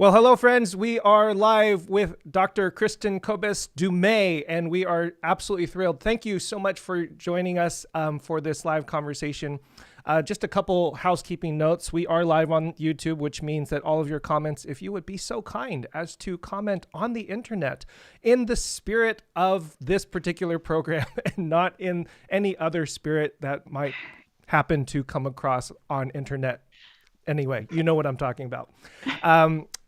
Well, hello, friends. We are live with Dr. Kristin Kobes Du Mez, and we are absolutely thrilled. Thank you so much for joining us for this live conversation. Just a couple housekeeping notes. We are live on YouTube, which means that all of your comments, if you would be so kind as to comment on the internet in the spirit of this particular program and not in any other spirit that might happen to come across on internet. Anyway, you know what I'm talking about.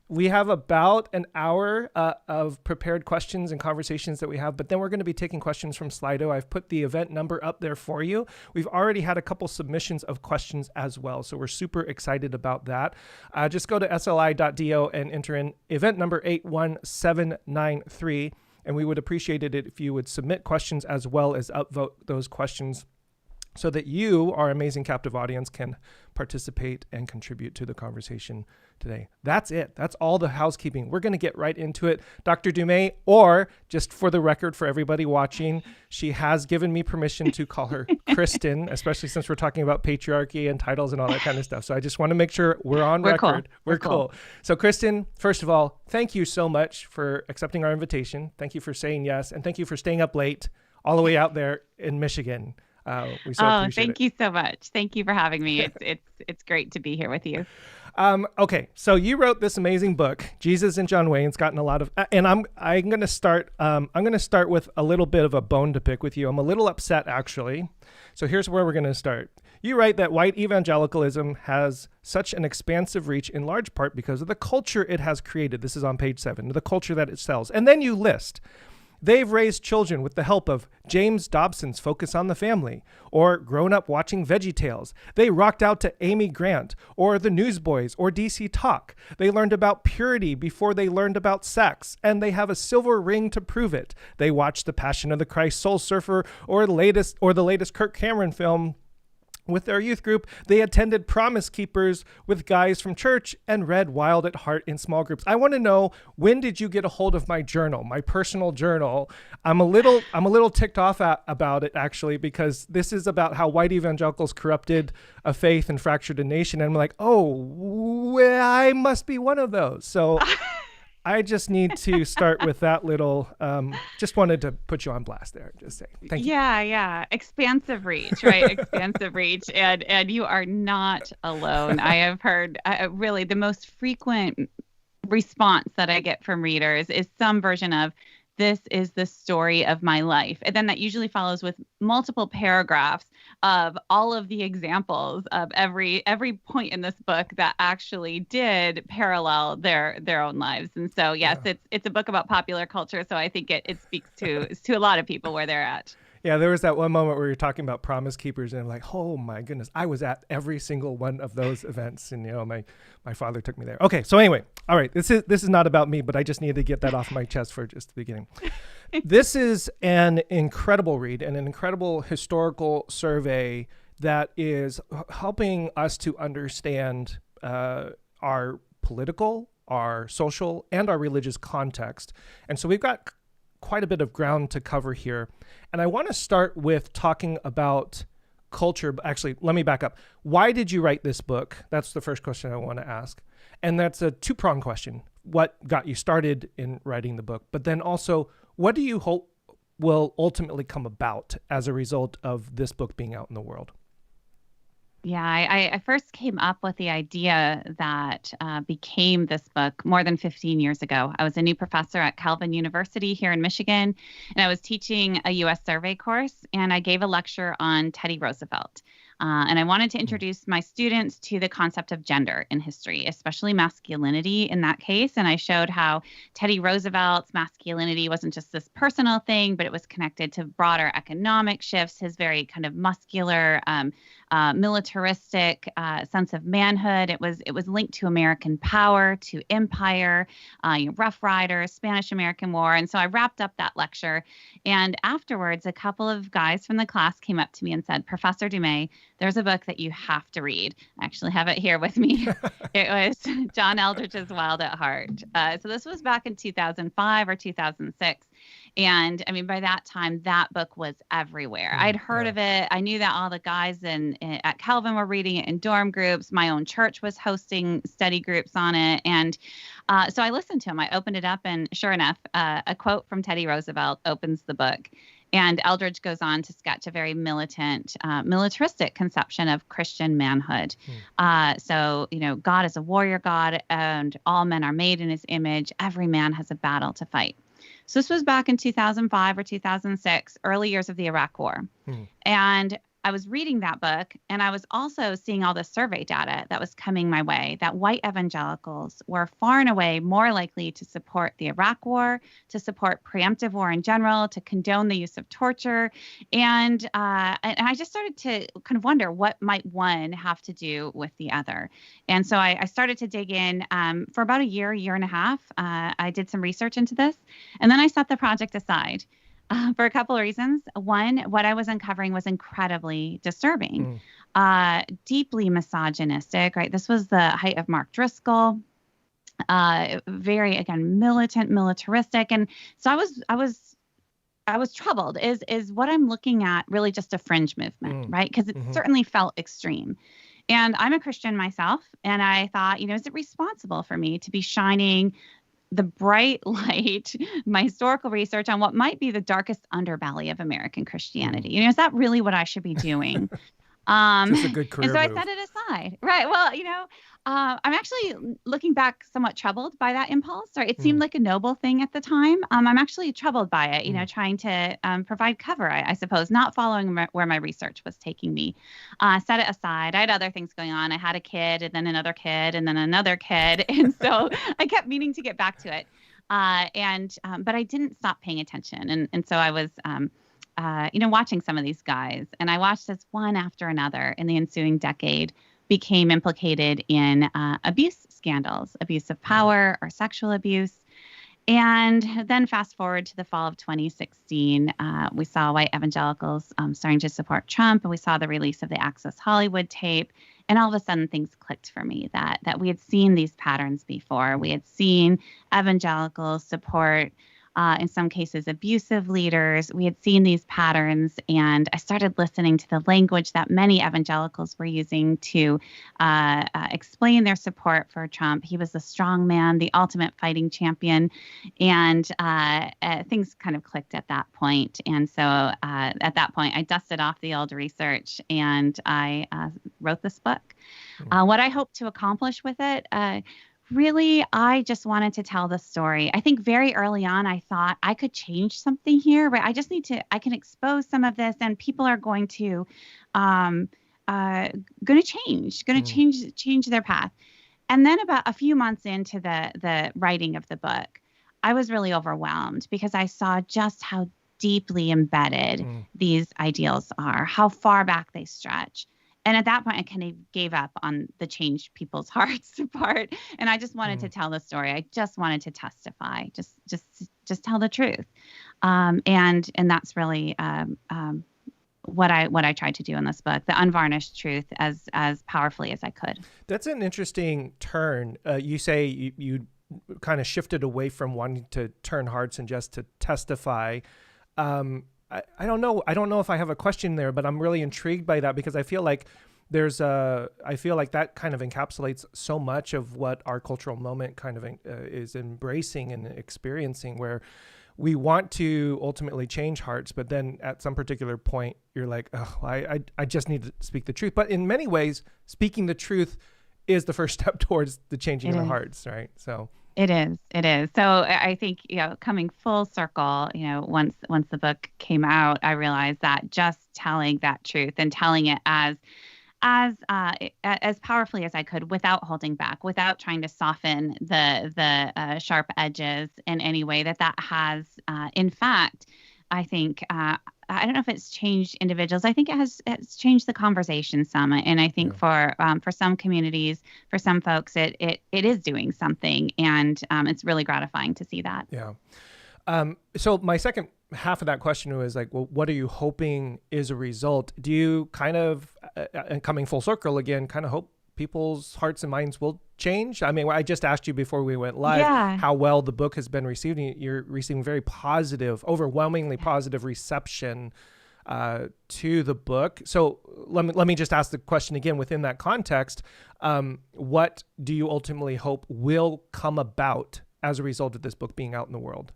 We have about an hour of prepared questions and conversations that we have, but then we're going to be taking questions from Slido. I've put the event number up there for you. We've already had a couple submissions of questions as well, so we're super excited about that. Just go to sli.do and enter in event number 81793, and we would appreciate it if you would submit questions as well as upvote those questions so that you, our amazing captive audience, can participate and contribute to the conversation today. That's it. That's all the housekeeping. We're going to get right into it. Dr. Du Mez, or just for the record for everybody watching, she has given me permission to call her Kristin, especially since we're talking about patriarchy and titles and all that kind of stuff. So I just want to make sure we're on record. Cool. We're cool. So Kristin, first of all, thank you so much for accepting our invitation. Thank you for saying yes. And thank you for staying up late all the way out there in Michigan. We so appreciate thank you so much. Thank you for having me. It's great to be here with you. Okay, so you wrote this amazing book, Jesus and John Wayne. It's gotten a lot of, and I'm going to start with a little bit of a bone to pick with you. I'm a little upset actually. So here's where we're going to start. You write that white evangelicalism has such an expansive reach in large part because of the culture it has created. This is on page 7, the culture that it sells. And then you list, they've raised children with the help of James Dobson's Focus on the Family, or grown up watching VeggieTales. They rocked out to Amy Grant, or The Newsboys, or DC Talk. They learned about purity before they learned about sex, and they have a silver ring to prove it. They watched The Passion of the Christ, Soul Surfer, or the latest Kirk Cameron film. With their youth group, they attended Promise Keepers with guys from church and read Wild at Heart in small groups. I want to know, when did you get a hold of my journal, my personal journal? I'm a little ticked off about it actually, because this is about how white evangelicals corrupted a faith and fractured a nation. And I'm like, oh, well, I must be one of those. So I just need to start with that little, just wanted to put you on blast there. Just say thank you. Yeah. Expansive reach, right? Expansive reach. And you are not alone. I have heard really the most frequent response that I get from readers is some version of, this is the story of my life. And then that usually follows with multiple paragraphs of all of the examples of every point in this book that actually did parallel their own lives. And so, yes, it's a book about popular culture. So I think it speaks to a lot of people where they're at. Yeah, there was that one moment where you're talking about Promise Keepers, and I'm like, oh my goodness, I was at every single one of those events, and my father took me there. Okay, so anyway, all right, this is not about me, but I just needed to get that off my chest for just the beginning. This is an incredible read and an incredible historical survey that is helping us to understand our political, our social, and our religious context. And so we've got quite a bit of ground to cover here. And I want to start with talking about culture. Actually, let me back up. Why did you write this book? That's the first question I want to ask. And that's a two-pronged question. What got you started in writing the book? But then also, what do you hope will ultimately come about as a result of this book being out in the world? Yeah, I first came up with the idea that became this book more than 15 years ago. I was a new professor at Calvin University here in Michigan, and I was teaching a U.S. survey course, and I gave a lecture on Teddy Roosevelt. And I wanted to introduce my students to the concept of gender in history, especially masculinity in that case. And I showed how Teddy Roosevelt's masculinity wasn't just this personal thing, but it was connected to broader economic shifts, his very kind of muscular, militaristic sense of manhood. It was linked to American power, to empire, Rough Riders, Spanish-American War. And so I wrapped up that lecture. And afterwards, a couple of guys from the class came up to me and said, Professor Du Mez, there's a book that you have to read. I actually have it here with me. It was John Eldridge's Wild at Heart. So this was back in 2005 or 2006. And I mean, by that time, that book was everywhere. I'd heard of it. I knew that all the guys at Calvin were reading it in dorm groups. My own church was hosting study groups on it. And so I listened to him. I opened it up, and sure enough, a quote from Teddy Roosevelt opens the book. And Eldridge goes on to sketch a very militant, militaristic conception of Christian manhood. So, God is a warrior God, and all men are made in his image. Every man has a battle to fight. So this was back in 2005 or 2006, early years of the Iraq War. And I was reading that book, and I was also seeing all the survey data that was coming my way, that white evangelicals were far and away more likely to support the Iraq War, to support preemptive war in general, to condone the use of torture. And I just started to kind of wonder, what might one have to do with the other? And so I started to dig in for about a year and a half. I did some research into this, and then I set the project aside. For a couple of reasons. One, what I was uncovering was incredibly disturbing, deeply misogynistic, right? This was the height of Mark Driscoll, very, again, militant, militaristic. And so I was troubled. Is what I'm looking at really just a fringe movement, right? Because it certainly felt extreme. And I'm a Christian myself. And I thought, is it responsible for me to be shining the bright light, my historical research on what might be the darkest underbelly of American Christianity? Is that really what I should be doing? Just a good career and so move. I set it aside. Right. Well, I'm actually looking back somewhat troubled by that impulse. Right. It seemed like a noble thing at the time. I'm actually troubled by it, trying to provide cover, I suppose, not following where my research was taking me. Set it aside. I had other things going on. I had a kid, and then another kid, and then another kid. And so I kept meaning to get back to it. But I didn't stop paying attention. And so I was, watching some of these guys, and I watched as one after another in the ensuing decade became implicated in abuse scandals, abuse of power or sexual abuse. And then fast forward to the fall of 2016, we saw white evangelicals starting to support Trump, and we saw the release of the Access Hollywood tape. And all of a sudden, things clicked for me that we had seen these patterns before. We had seen evangelicals support, in some cases, abusive leaders. We had seen these patterns, and I started listening to the language that many evangelicals were using to explain their support for Trump. He was the strong man, the ultimate fighting champion, and things kind of clicked at that point. And so at that point, I dusted off the old research, and I wrote this book. What I hope to accomplish with it, really, I just wanted to tell the story. I think very early on, I thought I could change something here, right? I can expose some of this, and people are going to change their path. And then about a few months into the writing of the book, I was really overwhelmed because I saw just how deeply embedded these ideals are, how far back they stretch. And at that point, I kind of gave up on the change people's hearts part. And I just wanted to tell the story. I just wanted to testify, just tell the truth. And that's really what I tried to do in this book, the unvarnished truth as powerfully as I could. That's an interesting turn. You say you kind of shifted away from wanting to turn hearts and just to testify. I don't know. I don't know if I have a question there, but I'm really intrigued by that because I feel like I feel like that kind of encapsulates so much of what our cultural moment kind of is embracing and experiencing, where we want to ultimately change hearts, but then at some particular point, you're like, oh, I just need to speak the truth. But in many ways, speaking the truth is the first step towards the changing of hearts, right? So. It is. So I think, coming full circle, once the book came out, I realized that just telling that truth and telling it as powerfully as I could, without holding back, without trying to soften the sharp edges in any way, that has, in fact, I think, I don't know if it's changed individuals. I think it's changed the conversation some. And I think for some communities, for some folks, it is doing something. And it's really gratifying to see that. Yeah. So my second half of that question was like, well, what are you hoping is a result? Do you kind of, coming full circle again, kind of hope people's hearts and minds will change? I mean, I just asked you before we went live Yeah. how well the book has been received. You're receiving very positive, overwhelmingly positive reception to the book. So let me just ask the question again within that context. What do you ultimately hope will come about as a result of this book being out in the world?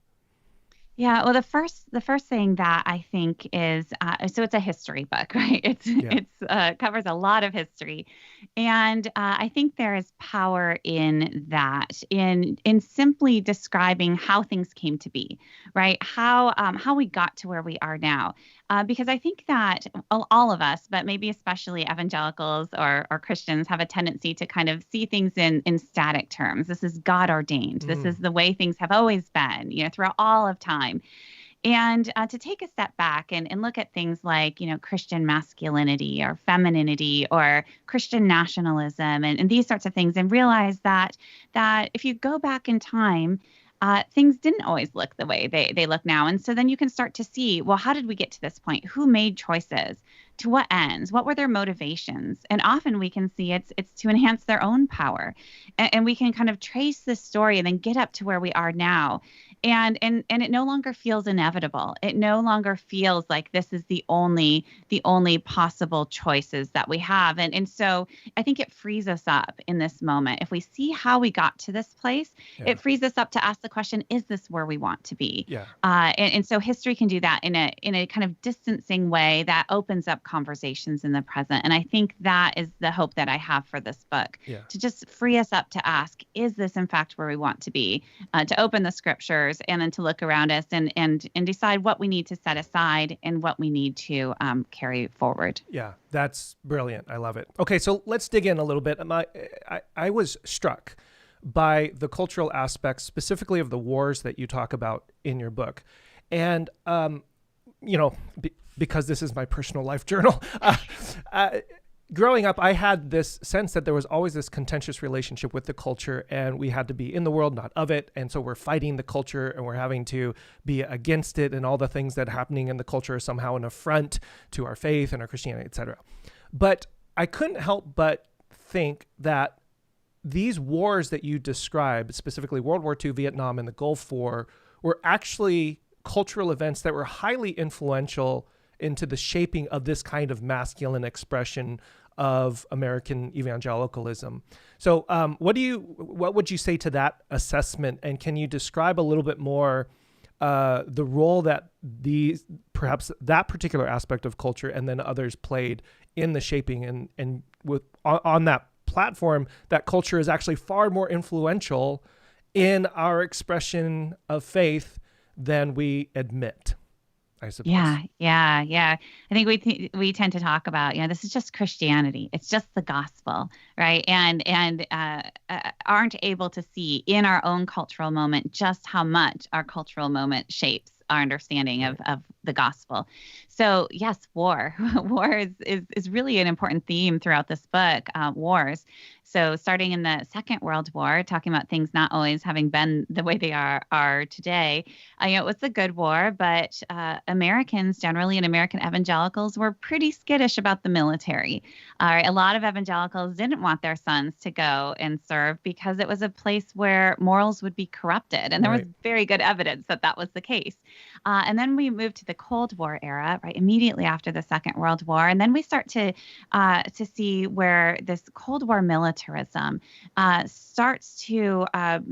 Yeah, well, the first thing that I think is so it's a history book, right? It's covers a lot of history, and I think there is power in that, in simply describing how things came to be, right? How we got to where we are now, because I think that all of us, but maybe especially evangelicals or Christians, have a tendency to kind of see things in static terms. This is God ordained. This is the way things have always been, throughout all of time. And to take a step back and look at things like, Christian masculinity or femininity or Christian nationalism and these sorts of things, and realize that if you go back in time, things didn't always look the way they look now. And so then you can start to see, well, how did we get to this point? Who made choices? To what ends? What were their motivations? And often we can see it's to enhance their own power. And we can kind of trace this story and then get up to where we are now. And it no longer feels inevitable. It no longer feels like this is the only possible choices that we have. And so I think it frees us up in this moment. If we see how we got to this place, it frees us up to ask the question, is this where we want to be? Yeah. And so history can do that in a kind of distancing way that opens up conversations in the present. And I think that is the hope that I have for this book, to just free us up to ask, is this in fact where we want to be? To open the scriptures and then to look around us and decide what we need to set aside and what we need to carry forward. Yeah, that's brilliant. I love it. Okay, so let's dig in a little bit. I was struck by the cultural aspects, specifically of the wars that you talk about in your book. And, because this is my personal life journal, growing up, I had this sense that there was always this contentious relationship with the culture, and we had to be in the world, not of it. And so we're fighting the culture and we're having to be against it, and all the things that are happening in the culture are somehow an affront to our faith and our Christianity, etc. But I couldn't help but think that these wars that you describe, specifically World War II, Vietnam, and the Gulf War, were actually cultural events that were highly influential into the shaping of this kind of masculine expression of American evangelicalism. So what would you say to that assessment? And can you describe a little bit more the role that perhaps that particular aspect of culture and then others played in the shaping, and on that platform, that culture is actually far more influential in our expression of faith than we admit, I suppose. Yeah. I think we tend to talk about, this is just Christianity. It's just the gospel, right? And aren't able to see in our own cultural moment just how much our cultural moment shapes our understanding of the gospel. So yes, war is really an important theme throughout this book, wars. So starting in the Second World War, talking about things not always having been the way they are today. It was a good war, but Americans generally and American evangelicals were pretty skittish about the military. A lot of evangelicals didn't want their sons to go and serve because it was a place where morals would be corrupted. And there was very good evidence that was the case. And then we moved to the Cold War era, right, immediately after the Second World War. And then we start to see where this Cold War militarism starts to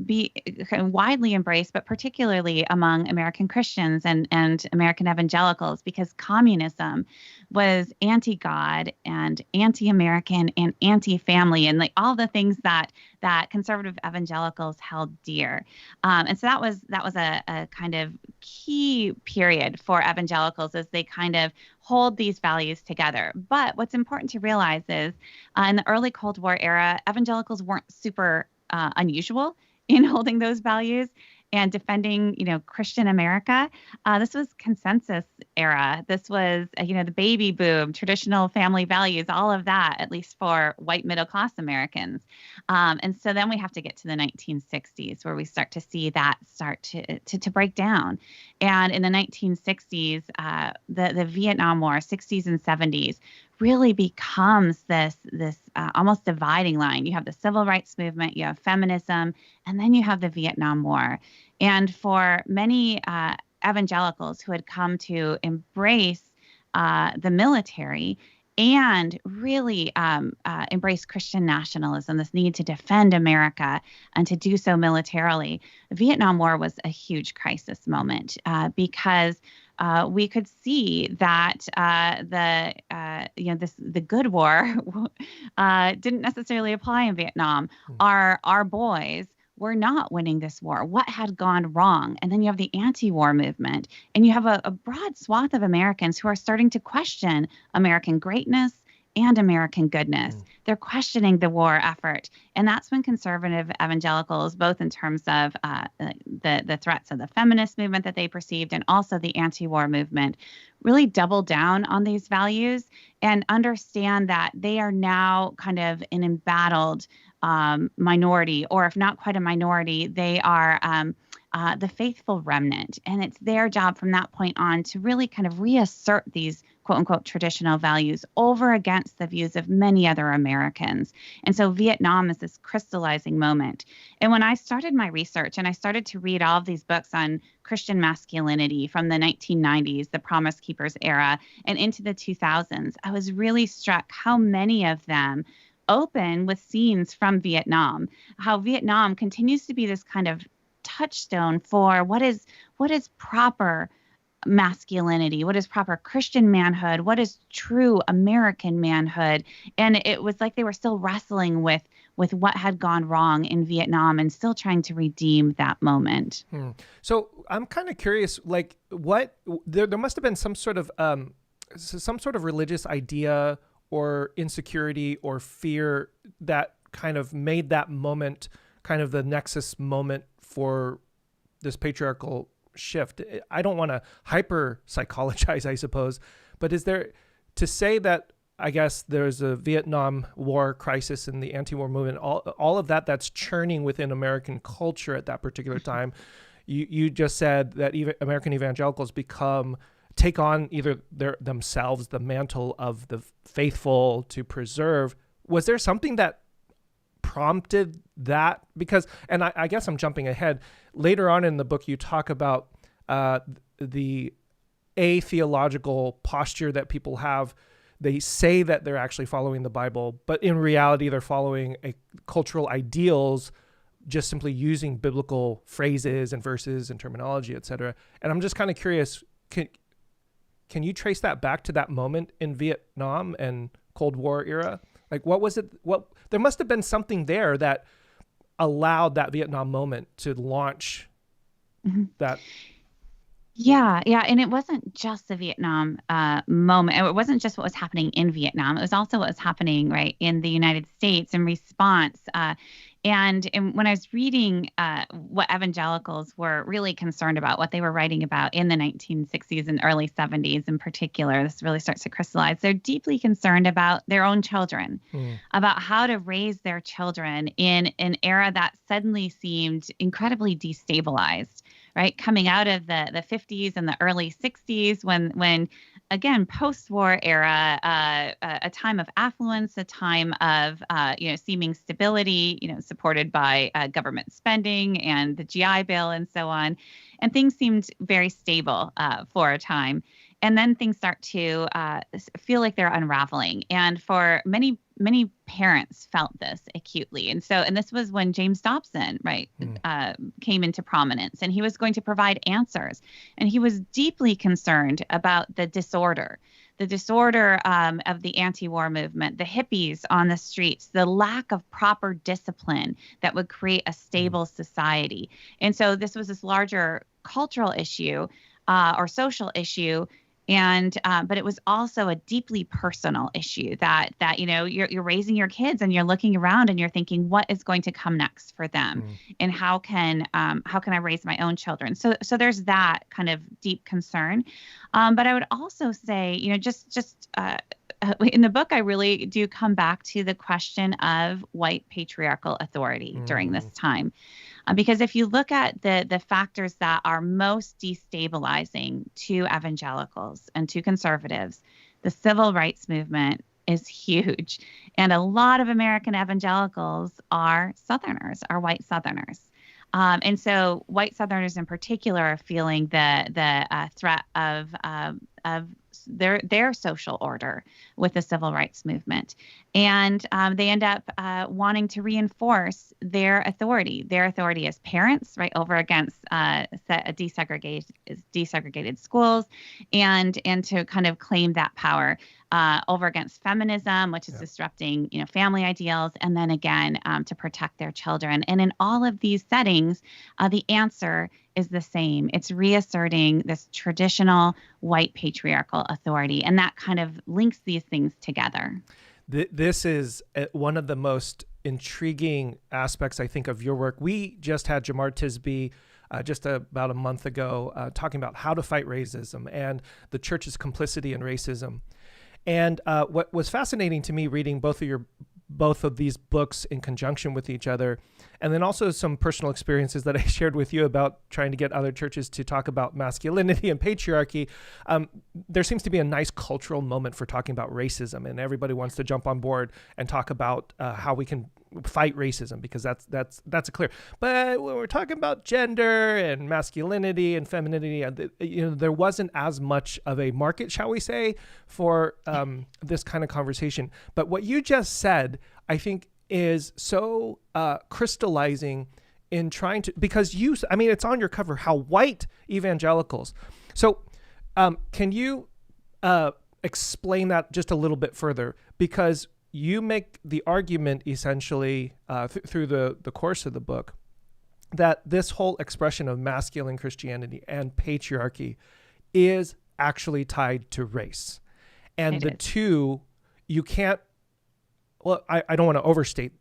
be kind of widely embraced, but particularly among American Christians and American evangelicals, because communism was anti-God and anti-American and anti-family, and like all the things that conservative evangelicals held dear. And so that was a kind of key period for evangelicals as they kind of hold these values together. But what's important to realize is in the early Cold War era, evangelicals weren't super unusual in holding those values and defending, Christian America. This was consensus era. This was, the baby boom, traditional family values, all of that, at least for white middle class Americans. And so then we have to get to the 1960s where we start to see that start to break down. And in the 1960s, the Vietnam War, 60s and 70s, really becomes this almost dividing line. You have the civil rights movement, you have feminism, and then you have the Vietnam War. And for many evangelicals who had come to embrace the military and really embrace Christian nationalism, this need to defend America and to do so militarily, the Vietnam War was a huge crisis moment because we could see that the good war didn't necessarily apply in Vietnam. Our boys were not winning this war. What had gone wrong? And then you have the anti-war movement, and you have a broad swath of Americans who are starting to question American greatness and American goodness. They're questioning the war effort. And that's when conservative evangelicals, both in terms of the threats of the feminist movement that they perceived and also the anti-war movement, really double down on these values and understand that they are now kind of an embattled minority, or if not quite a minority, they are the faithful remnant. And it's their job from that point on to really kind of reassert these quote unquote traditional values over against the views of many other Americans. And so Vietnam is this crystallizing moment. And when I started my research and I started to read all of these books on Christian masculinity from the 1990s, the Promise Keepers era, and into the 2000s, I was really struck how many of them open with scenes from Vietnam, how Vietnam continues to be this kind of touchstone for what is proper masculinity, what is proper Christian manhood, what is true American manhood. And it was like they were still wrestling with what had gone wrong in Vietnam and still trying to redeem that moment. So I'm kind of curious, like there must have been some sort of religious idea or insecurity or fear that kind of made that moment kind of the nexus moment for this patriarchal shift. I don't want to hyper psychologize, I suppose, but is there, to say that, I guess there's a Vietnam War crisis and the anti-war movement, all of that's churning within American culture at that particular time. You just said that even American evangelicals take on either themselves the mantle of the faithful to preserve. Was there something that prompted that? Because, and I guess I'm jumping ahead, later on in the book you talk about the atheological posture that people have. They say that they're actually following the Bible, but in reality they're following cultural ideals, just simply using biblical phrases and verses and terminology, etc. And I'm just kind of curious, can you trace that back to that moment in Vietnam and Cold War era? Like, what was it? There must have been something there that allowed that Vietnam moment to launch that. Yeah. And it wasn't just the Vietnam moment. It wasn't just what was happening in Vietnam. It was also what was happening right in the United States in response. And when I was reading what evangelicals were really concerned about, what they were writing about in the 1960s and early 70s in particular, this really starts to crystallize. They're deeply concerned about their own children, about how to raise their children in an era that suddenly seemed incredibly destabilized, right? Coming out of the 50s and the early 60s when again, post-war era, a time of affluence, a time of seeming stability, supported by government spending and the GI Bill and so on, and things seemed very stable for a time. And then things start to feel like they're unraveling. And for many parents felt this acutely. And this was when James Dobson, came into prominence, and he was going to provide answers. And he was deeply concerned about the disorder of the anti-war movement, the hippies on the streets, the lack of proper discipline that would create a stable society. And so this was this larger cultural issue or social issue. And but it was also a deeply personal issue that you're raising your kids and you're looking around and you're thinking, what is going to come next for them, and how can I raise my own children? So there's that kind of deep concern. But I would also say, in the book, I really do come back to the question of white patriarchal authority during this time. Because if you look at the factors that are most destabilizing to evangelicals and to conservatives, The civil rights movement is huge. And a lot of American evangelicals are Southerners, are white Southerners. And so white Southerners in particular are feeling the threat of their social order with the civil rights movement. And they end up wanting to reinforce their authority as parents, right, over against desegregated schools, and to kind of claim that power over against feminism, which is disrupting, family ideals, and then again to protect their children. And in all of these settings, the answer is the same. It's reasserting this traditional white patriarchal authority, and that kind of links these things together. This is one of the most intriguing aspects, I think, of your work. We just had Jamar Tisby just about a month ago talking about how to fight racism and the church's complicity in racism. And what was fascinating to me reading both of these books in conjunction with each other, and then also some personal experiences that I shared with you about trying to get other churches to talk about masculinity and patriarchy. There seems to be a nice cultural moment for talking about racism, and everybody wants to jump on board and talk about how we can fight racism, because that's clear. But when we're talking about gender and masculinity and femininity, there wasn't as much of a market, shall we say, for this kind of conversation. But what you just said, I think, is so crystallizing in trying to, because it's on your cover, how white evangelicals. So can you explain that just a little bit further? Because you make the argument essentially through the course of the book that this whole expression of masculine Christianity and patriarchy is actually tied to race. And the two, you can't, well, I don't want to overstate.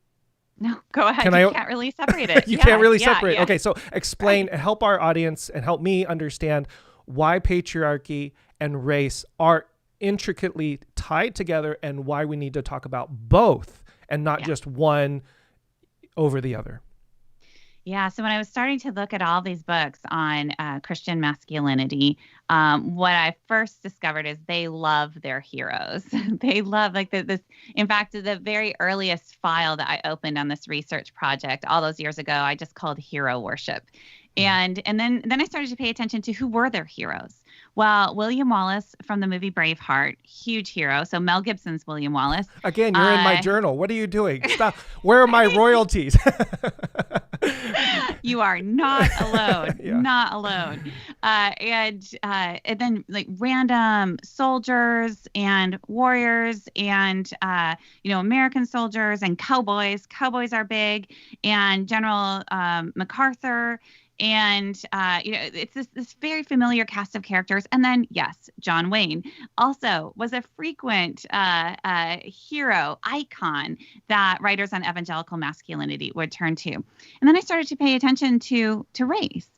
No, go ahead. You can't really separate it. You can't really separate. Yeah. Okay, so explain, help our audience and help me understand why patriarchy and race are intricately tied together and why we need to talk about both and not just one over the other. Yeah. So when I was starting to look at all these books on Christian masculinity, what I first discovered is they love their heroes. They love this. In fact, the very earliest file that I opened on this research project all those years ago, I just called hero worship. And then I started to pay attention to who were their heroes. Well, William Wallace from the movie Braveheart, huge hero. So Mel Gibson's William Wallace. Again, you're in my journal. What are you doing? Stop. Where are my royalties? You are not alone. Not alone. And then like random soldiers and warriors and American soldiers and cowboys. Cowboys are big. And General MacArthur. And, it's this very familiar cast of characters. And then, yes, John Wayne also was a frequent hero icon that writers on evangelical masculinity would turn to. And then I started to pay attention to race.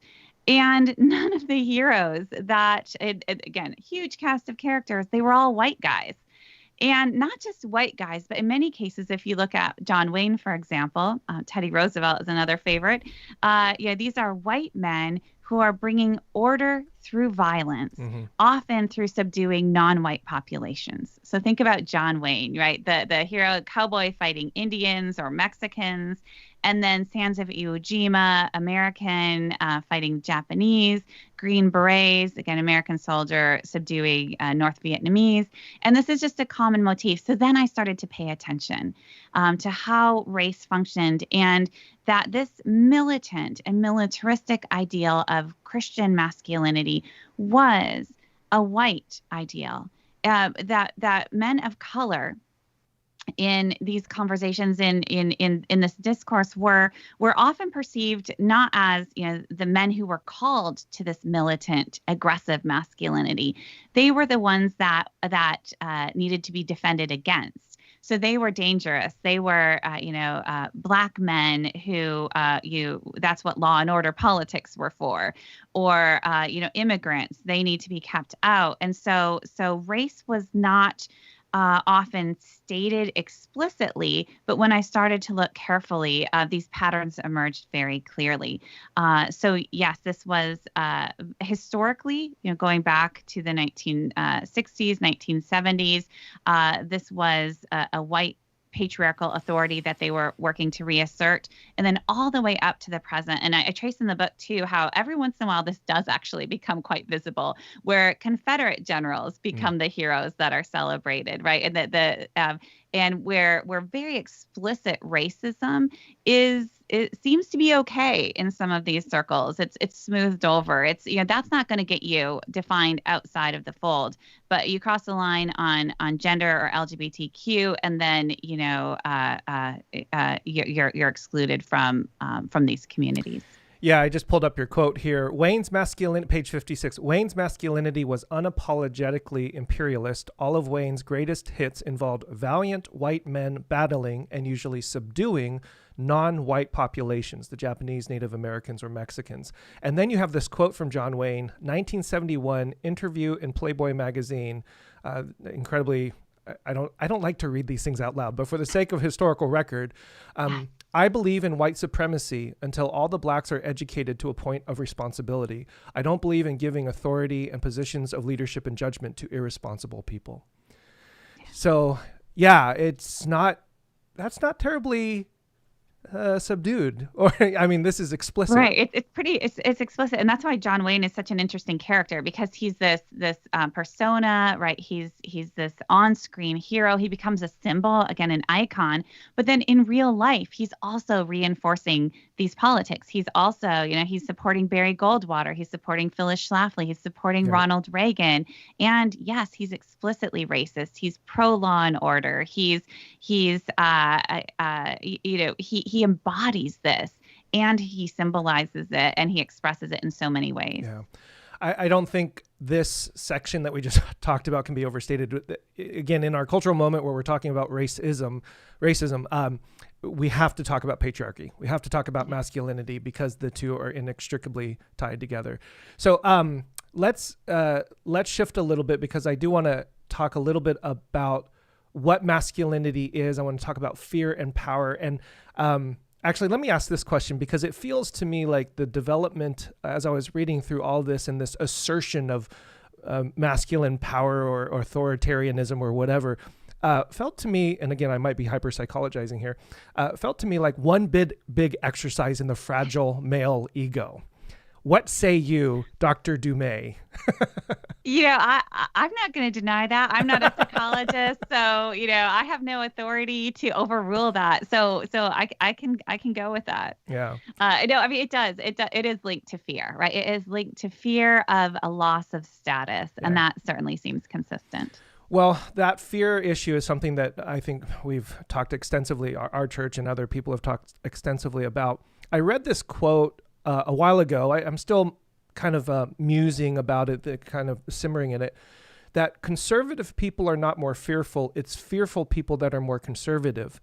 And none of the heroes again, huge cast of characters, they were all white guys. And not just white guys, but in many cases, if you look at John Wayne, for example, Teddy Roosevelt is another favorite. These are white men who are bringing order through violence, often through subduing non-white populations. So think about John Wayne, right? The hero cowboy fighting Indians or Mexicans, and then Sands of Iwo Jima, American fighting Japanese, Green Berets, again, American soldier subduing North Vietnamese. And this is just a common motif. So then I started to pay attention to how race functioned, and that this militant and militaristic ideal of Christian masculinity was a white ideal, that men of color in these conversations in this discourse were often perceived not as the men who were called to this militant, aggressive masculinity. They were the ones that needed to be defended against. So they were dangerous. They were, black men who, that's what law and order politics were for, or, immigrants, they need to be kept out. And so race was not often stated explicitly, but when I started to look carefully, these patterns emerged very clearly. So yes, this was historically, going back to the 1960s, 1970s, this was a white patriarchal authority that they were working to reassert, and then all the way up to the present. And I trace in the book too how every once in a while this does actually become quite visible, where Confederate generals become the heroes that are celebrated, right? And and where very explicit racism it seems to be okay in some of these circles. It's smoothed over. It's that's not going to get you defined outside of the fold. But you cross the line on gender or LGBTQ, and then you're excluded from these communities. Yeah, I just pulled up your quote here. Wayne's masculinity, page 56. Wayne's masculinity was unapologetically imperialist. All of Wayne's greatest hits involved valiant white men battling and usually subduing non-white populations, the Japanese, Native Americans, or Mexicans. And then you have this quote from John Wayne, 1971 interview in Playboy magazine, incredibly. I don't like to read these things out loud, but for the sake of historical record, I believe in white supremacy until all the blacks are educated to a point of responsibility. I don't believe in giving authority and positions of leadership and judgment to irresponsible people. So yeah, that's not terribly subdued, or I mean, this is explicit, right? It's explicit, and that's why John Wayne is such an interesting character, because he's this persona, right? He's this on-screen hero. He becomes a symbol, again, an icon. But then in real life, he's also reinforcing these politics. He's also, he's supporting Barry Goldwater. He's supporting Phyllis Schlafly. He's supporting Ronald Reagan. And yes, he's explicitly racist. He's pro-law and order. He embodies this, and he symbolizes it, and he expresses it in so many ways. Yeah. I don't think this section that we just talked about can be overstated. Again, in our cultural moment where we're talking about racism, we have to talk about patriarchy. We have to talk about masculinity, because the two are inextricably tied together. So let's shift a little bit, because I do want to talk a little bit about what masculinity is. I want to talk about fear and power. And actually, let me ask this question, because it feels to me like the development, as I was reading through all this and this assertion of masculine power or authoritarianism or whatever, felt to me, and again, I might be hyper-psychologizing here, felt to me like one big exercise in the fragile male ego. What say you, Dr. Du Mez? I'm not going to deny that. I'm not a psychologist, so I have no authority to overrule that. So I can go with that. Yeah. No, I mean it does. It is linked to fear, right? It is linked to fear of a loss of status, and that certainly seems consistent. Well, that fear issue is something that I think we've talked extensively. Our church and other people have talked extensively about. I read this quote a while ago. I'm still kind of musing about it, kind of simmering in it, that conservative people are not more fearful. It's fearful people that are more conservative.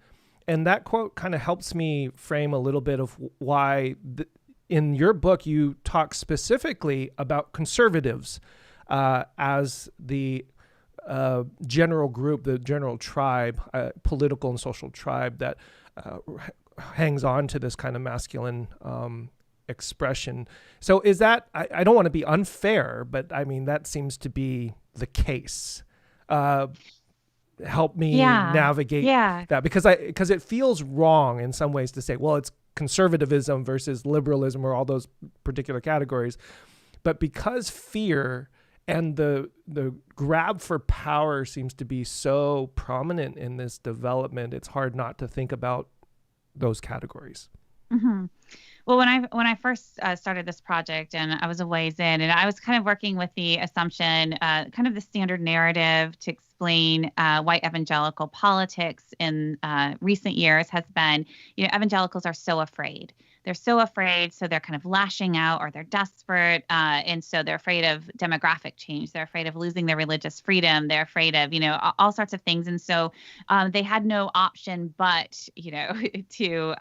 And that quote kind of helps me frame a little bit of why in your book you talk specifically about conservatives as the general group, the general tribe, political and social tribe that hangs on to this kind of masculine expression. So is that, I don't want to be unfair, but I mean, that seems to be the case. Help me navigate that, because it feels wrong in some ways to say, well, it's conservatism versus liberalism or all those particular categories. But because fear and the grab for power seems to be so prominent in this development, it's hard not to think about those categories. Mm-hmm. Well, when I first started this project, and I was a ways in, and I was kind of working with the assumption, kind of the standard narrative to explain white evangelical politics in recent years has been, evangelicals are so afraid. They're so afraid, so they're kind of lashing out, or they're desperate, and so they're afraid of demographic change. They're afraid of losing their religious freedom. They're afraid of, all sorts of things, and so they had no option but, to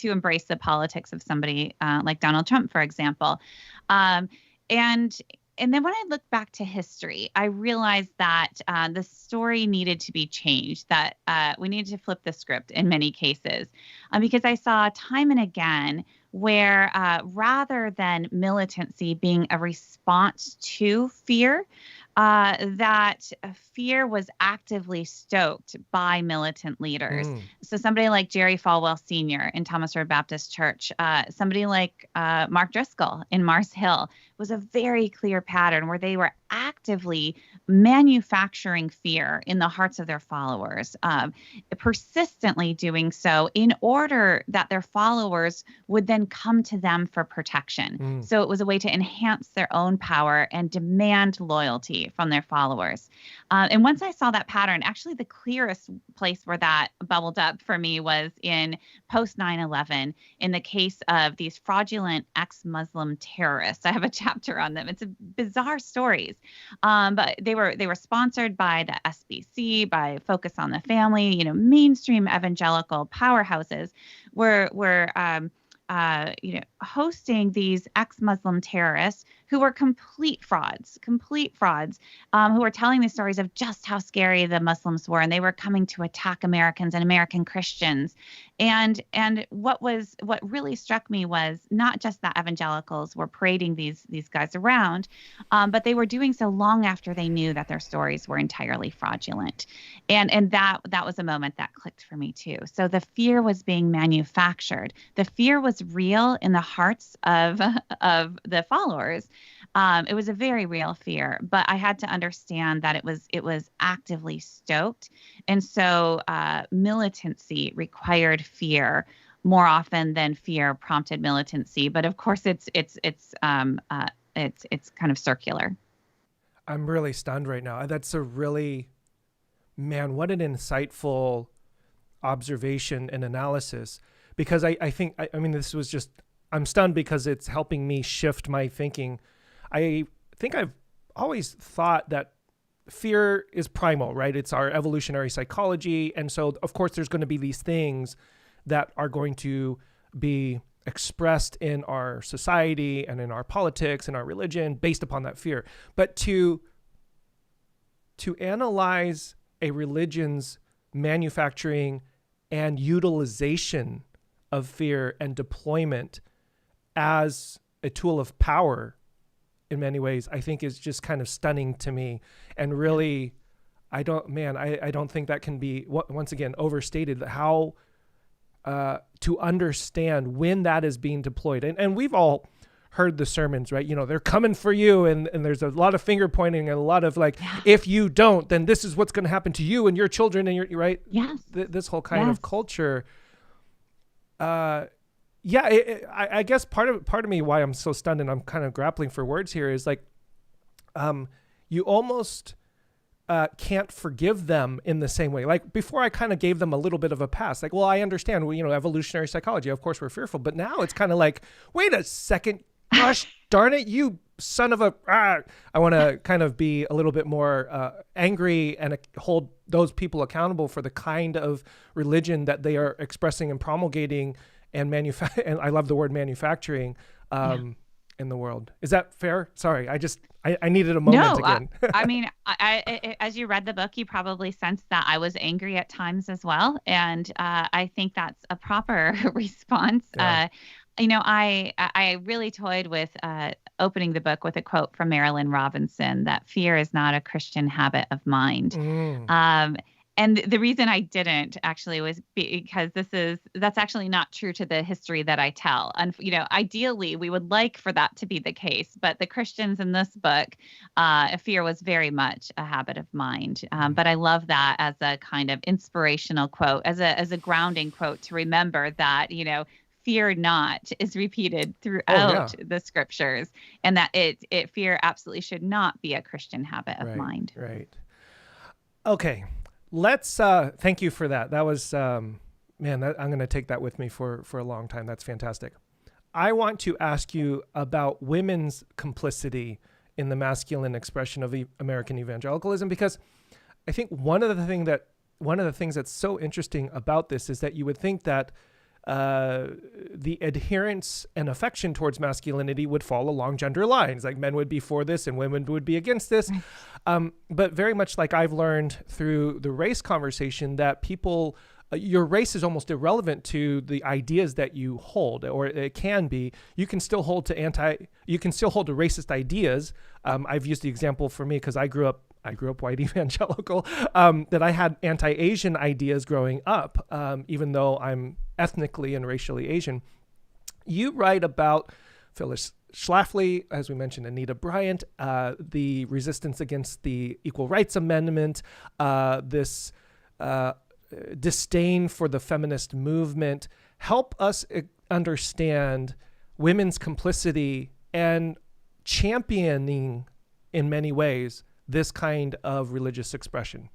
embrace the politics of somebody like Donald Trump, for example, and and then when I looked back to history, I realized that the story needed to be changed, that we needed to flip the script in many cases, because I saw time and again where rather than militancy being a response to fear, that fear was actively stoked by militant leaders. So somebody like Jerry Falwell Sr. in Thomas Road Baptist Church, somebody like Mark Driscoll in Mars Hill, was a very clear pattern where they were actively manufacturing fear in the hearts of their followers, persistently doing so in order that their followers would then come to them for protection. So it was a way to enhance their own power and demand loyalty from their followers. And once I saw that pattern, actually the clearest place where that bubbled up for me was in post 9/11, in the case of these fraudulent ex-Muslim terrorists. I have a chapter on them. It's bizarre stories, but they were sponsored by the SBC, by Focus on the Family, mainstream evangelical powerhouses were hosting these ex-Muslim terrorists who were complete frauds, who were telling the stories of just how scary the Muslims were, and they were coming to attack Americans and American Christians. And what really struck me was not just that evangelicals were parading these guys around, but they were doing so long after they knew that their stories were entirely fraudulent. And that was a moment that clicked for me too. So the fear was being manufactured. The fear was real in the hearts of the followers. It was a very real fear, but I had to understand that it was actively stoked. And so militancy required fear more often than fear prompted militancy. But of course, it's kind of circular. I'm really stunned right now. That's man, what an insightful observation and analysis. Because I think this was just, I'm stunned because it's helping me shift my thinking. I think I've always thought that fear is primal, right? It's our evolutionary psychology. And so, of course, there's going to be these things that are going to be expressed in our society and in our politics and our religion based upon that fear. But to analyze a religion's manufacturing and utilization of fear and deployment as a tool of power in many ways, I think is just kind of stunning to me. And really, I don't think that can be, once again, overstated, how to understand when that is being deployed. And we've all heard the sermons, right? They're coming for you. And there's a lot of finger pointing and a lot of if you don't, then this is what's going to happen to you and your children and your, right? Yes. This whole kind of culture. I guess part of me why I'm so stunned and I'm kind of grappling for words here is you almost can't forgive them in the same way. Like before, I kind of gave them a little bit of a pass. Like, well, I understand, evolutionary psychology. Of course, we're fearful, but now it's kind of like, wait a second, gosh darn it, you son of a! I want to kind of be a little bit more angry and hold those people accountable for the kind of religion that they are expressing and promulgating and and I love the word manufacturing in the world. Is that fair? Sorry, I needed a moment again. I as you read the book, you probably sensed that I was angry at times as well, and I think that's a proper response. Yeah. I really toyed with opening the book with a quote from Marilyn Robinson that fear is not a Christian habit of mind. And the reason I didn't actually was because that's actually not true to the history that I tell. And, ideally we would like for that to be the case, but the Christians in this book, fear was very much a habit of mind. But I love that as a kind of inspirational quote, as a grounding quote to remember that, fear not is repeated throughout the scriptures, and that fear absolutely should not be a Christian habit of mind. Right. Okay. Let's thank you for that. That was I'm going to take that with me for a long time. That's fantastic. I want to ask you about women's complicity in the masculine expression of American evangelicalism, because I think one of the things that's so interesting about this is that you would think that the adherence and affection towards masculinity would fall along gender lines. Like men would be for this and women would be against this. But very much like I've learned through the race conversation that people, your race is almost irrelevant to the ideas that you hold, or it can be. You can still hold to racist ideas. I've used the example for me because I grew up white evangelical, that I had anti-Asian ideas growing up, even though I'm ethnically and racially Asian. You write about Phyllis Schlafly, as we mentioned, Anita Bryant, the resistance against the Equal Rights Amendment, this disdain for the feminist movement. Help us understand women's complicity and championing, in many ways, this kind of religious expression.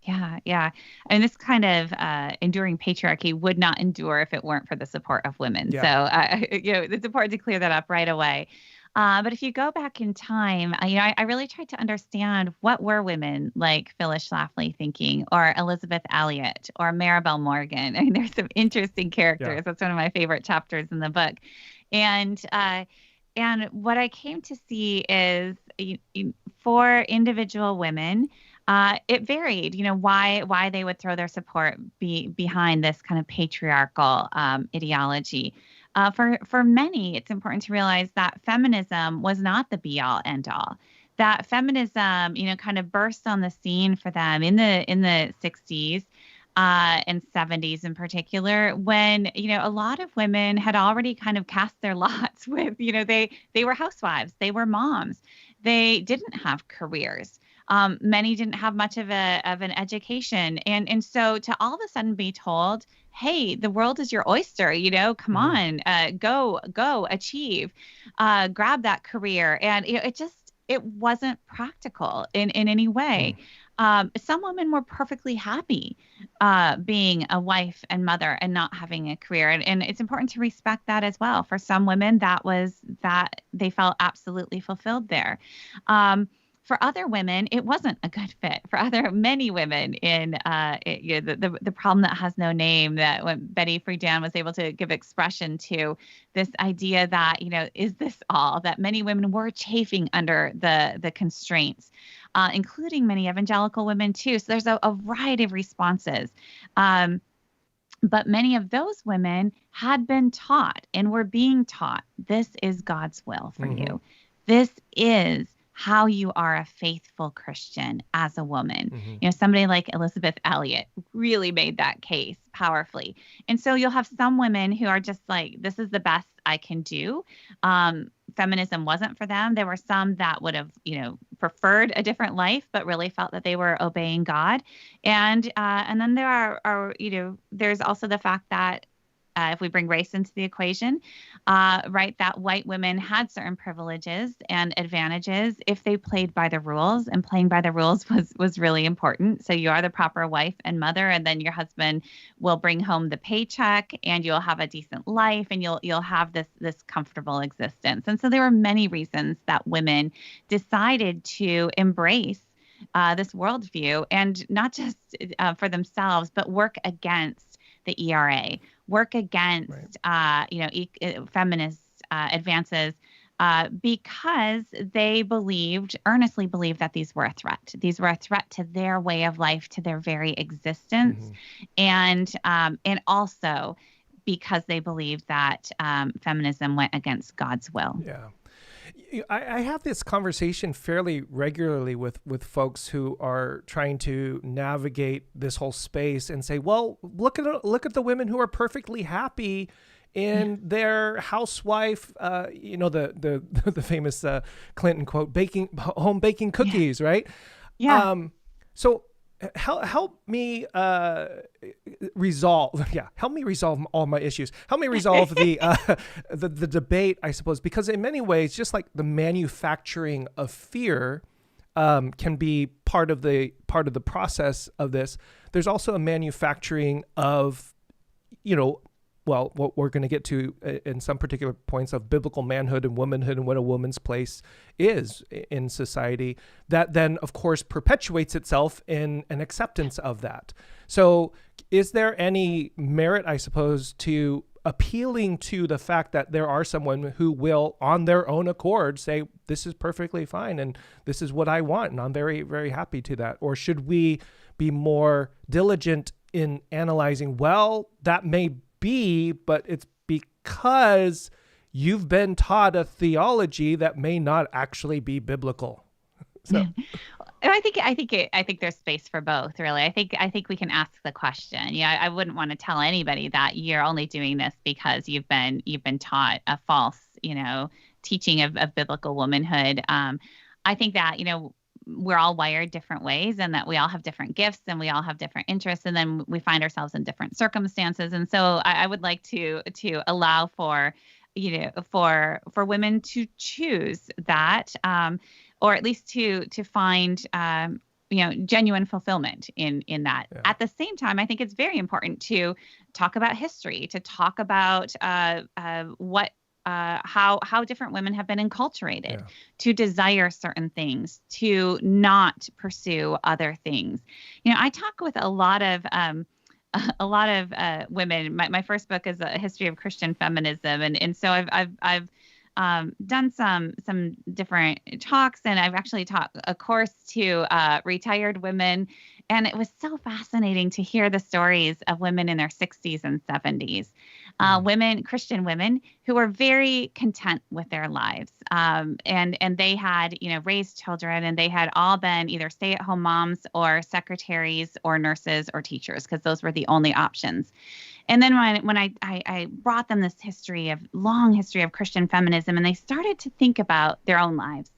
Yeah. And this kind of enduring patriarchy would not endure if it weren't for the support of women. Yeah. So, it's important to clear that up right away. But if you go back in time, I really tried to understand what were women like Phyllis Schlafly thinking, or Elizabeth Elliot, or Maribel Morgan. I mean, there's some interesting characters. Yeah. That's one of my favorite chapters in the book. And what I came to see is for individual women, it varied, why they would throw their support behind this kind of patriarchal ideology. For many, it's important to realize that feminism was not the be-all, end-all. That feminism, kind of burst on the scene for them in the 60s and 70s in particular, when a lot of women had already kind of cast their lots with, they were housewives, they were moms, they didn't have careers. Many didn't have much of an education. And so to all of a sudden be told, hey, the world is your oyster, come on, go achieve, grab that career. And it wasn't practical in any way. Some women were perfectly happy being a wife and mother and not having a career. And it's important to respect that as well. For some women, that they felt absolutely fulfilled there. For other women, it wasn't a good fit. For many women in the problem that has no name, that when Betty Friedan was able to give expression to this idea that, is this all? That many women were chafing under the constraints, including many evangelical women too. So there's a variety of responses. But many of those women had been taught and were being taught, this is God's will for you. This is how you are a faithful Christian as a woman. Somebody like Elizabeth Elliot really made that case powerfully. And so you'll have some women who are just like, this is the best I can do. Feminism wasn't for them. There were some that would have, preferred a different life, but really felt that they were obeying God. And then there are there's also the fact that if we bring race into the equation, that white women had certain privileges and advantages if they played by the rules, and playing by the rules was really important. So you are the proper wife and mother, and then your husband will bring home the paycheck, and you'll have a decent life, and you'll have this comfortable existence. And so there were many reasons that women decided to embrace this worldview, and not just for themselves, but work against the ERA, work against, feminist advances, because they earnestly believed that these were a threat. These were a threat to their way of life, to their very existence, and also because they believed that feminism went against God's will. Yeah. I have this conversation fairly regularly with folks who are trying to navigate this whole space and say, well, look at the women who are perfectly happy in their housewife, the famous Clinton quote, home baking cookies, right? Yeah. So help me resolve all my issues. Help me resolve the debate, I suppose, because in many ways, just like the manufacturing of fear can be part of the process of this, there's also a manufacturing of well, what we're going to get to in some particular points of biblical manhood and womanhood and what a woman's place is in society, that then, of course, perpetuates itself in an acceptance of that. So is there any merit, I suppose, to appealing to the fact that there are someone who will, on their own accord, say, this is perfectly fine and this is what I want, and I'm very, very happy to that? Or should we be more diligent in analyzing, well, that may be, but it's because you've been taught a theology that may not actually be biblical? So. I think there's space for both, really. I think we can ask the question. Yeah, I wouldn't want to tell anybody that you're only doing this because you've been taught a false, teaching of biblical womanhood. I think that, we're all wired different ways, and that we all have different gifts and we all have different interests, and then we find ourselves in different circumstances. And so I would like to allow for, for women to choose that, or at least to find, genuine fulfillment in that. Yeah. At the same time, I think it's very important to talk about history, to talk about how different women have been enculturated to desire certain things, to not pursue other things. I talk with a lot of women. My first book is a history of Christian feminism, and so I've done some different talks, and I've actually taught a course to retired women. And it was so fascinating to hear the stories of women in their 60s and 70s, Christian women who were very content with their lives. And they had, raised children, and they had all been either stay-at-home moms or secretaries or nurses or teachers, because those were the only options. And then when I brought them this long history of Christian feminism, and they started to think about their own lives.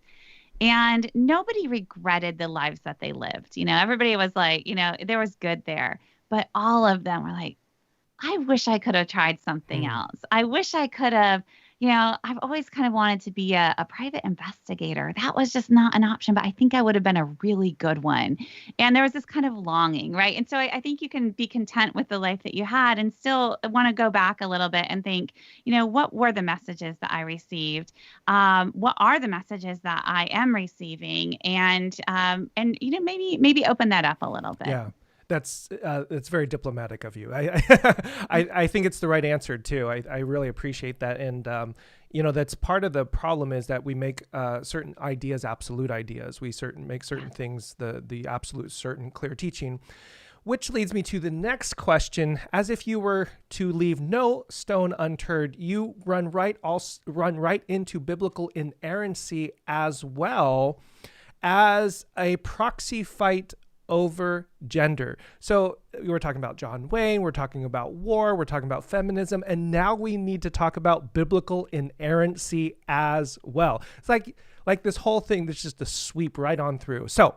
And nobody regretted the lives that they lived. Everybody was like, there was good there. But all of them were like, I wish I could have tried something else. I wish I could have, I've always kind of wanted to be a private investigator. That was just not an option, but I think I would have been a really good one. And there was this kind of longing, right? And so I think you can be content with the life that you had and still want to go back a little bit and think, what were the messages that I received? What are the messages that I am receiving? And maybe open that up a little bit. Yeah. That's very diplomatic of you. I think it's the right answer too. I really appreciate that. And, that's part of the problem, is that we make certain ideas absolute ideas. We make certain things the absolute, certain, clear teaching, which leads me to the next question. As if you were to leave no stone unturned, you run right into biblical inerrancy as well as a proxy fight over gender. So we were talking about John Wayne, we're talking about war, we're talking about feminism, and now we need to talk about biblical inerrancy as well. It's like this whole thing that's just a sweep right on through. So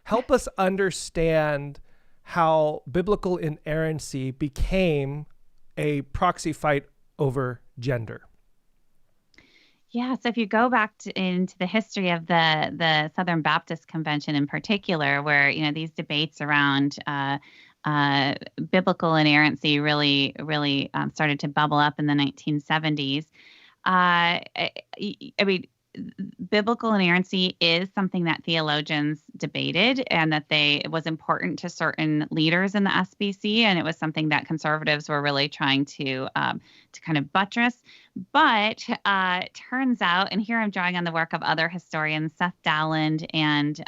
help us understand how biblical inerrancy became a proxy fight over gender. Yeah, so if you go back into the history of the Southern Baptist Convention in particular, where these debates around biblical inerrancy really started to bubble up in the 1970s. Biblical inerrancy is something that theologians debated, and that it was important to certain leaders in the SBC, and it was something that conservatives were really trying to kind of buttress. But turns out, and here I'm drawing on the work of other historians, Seth Dowland and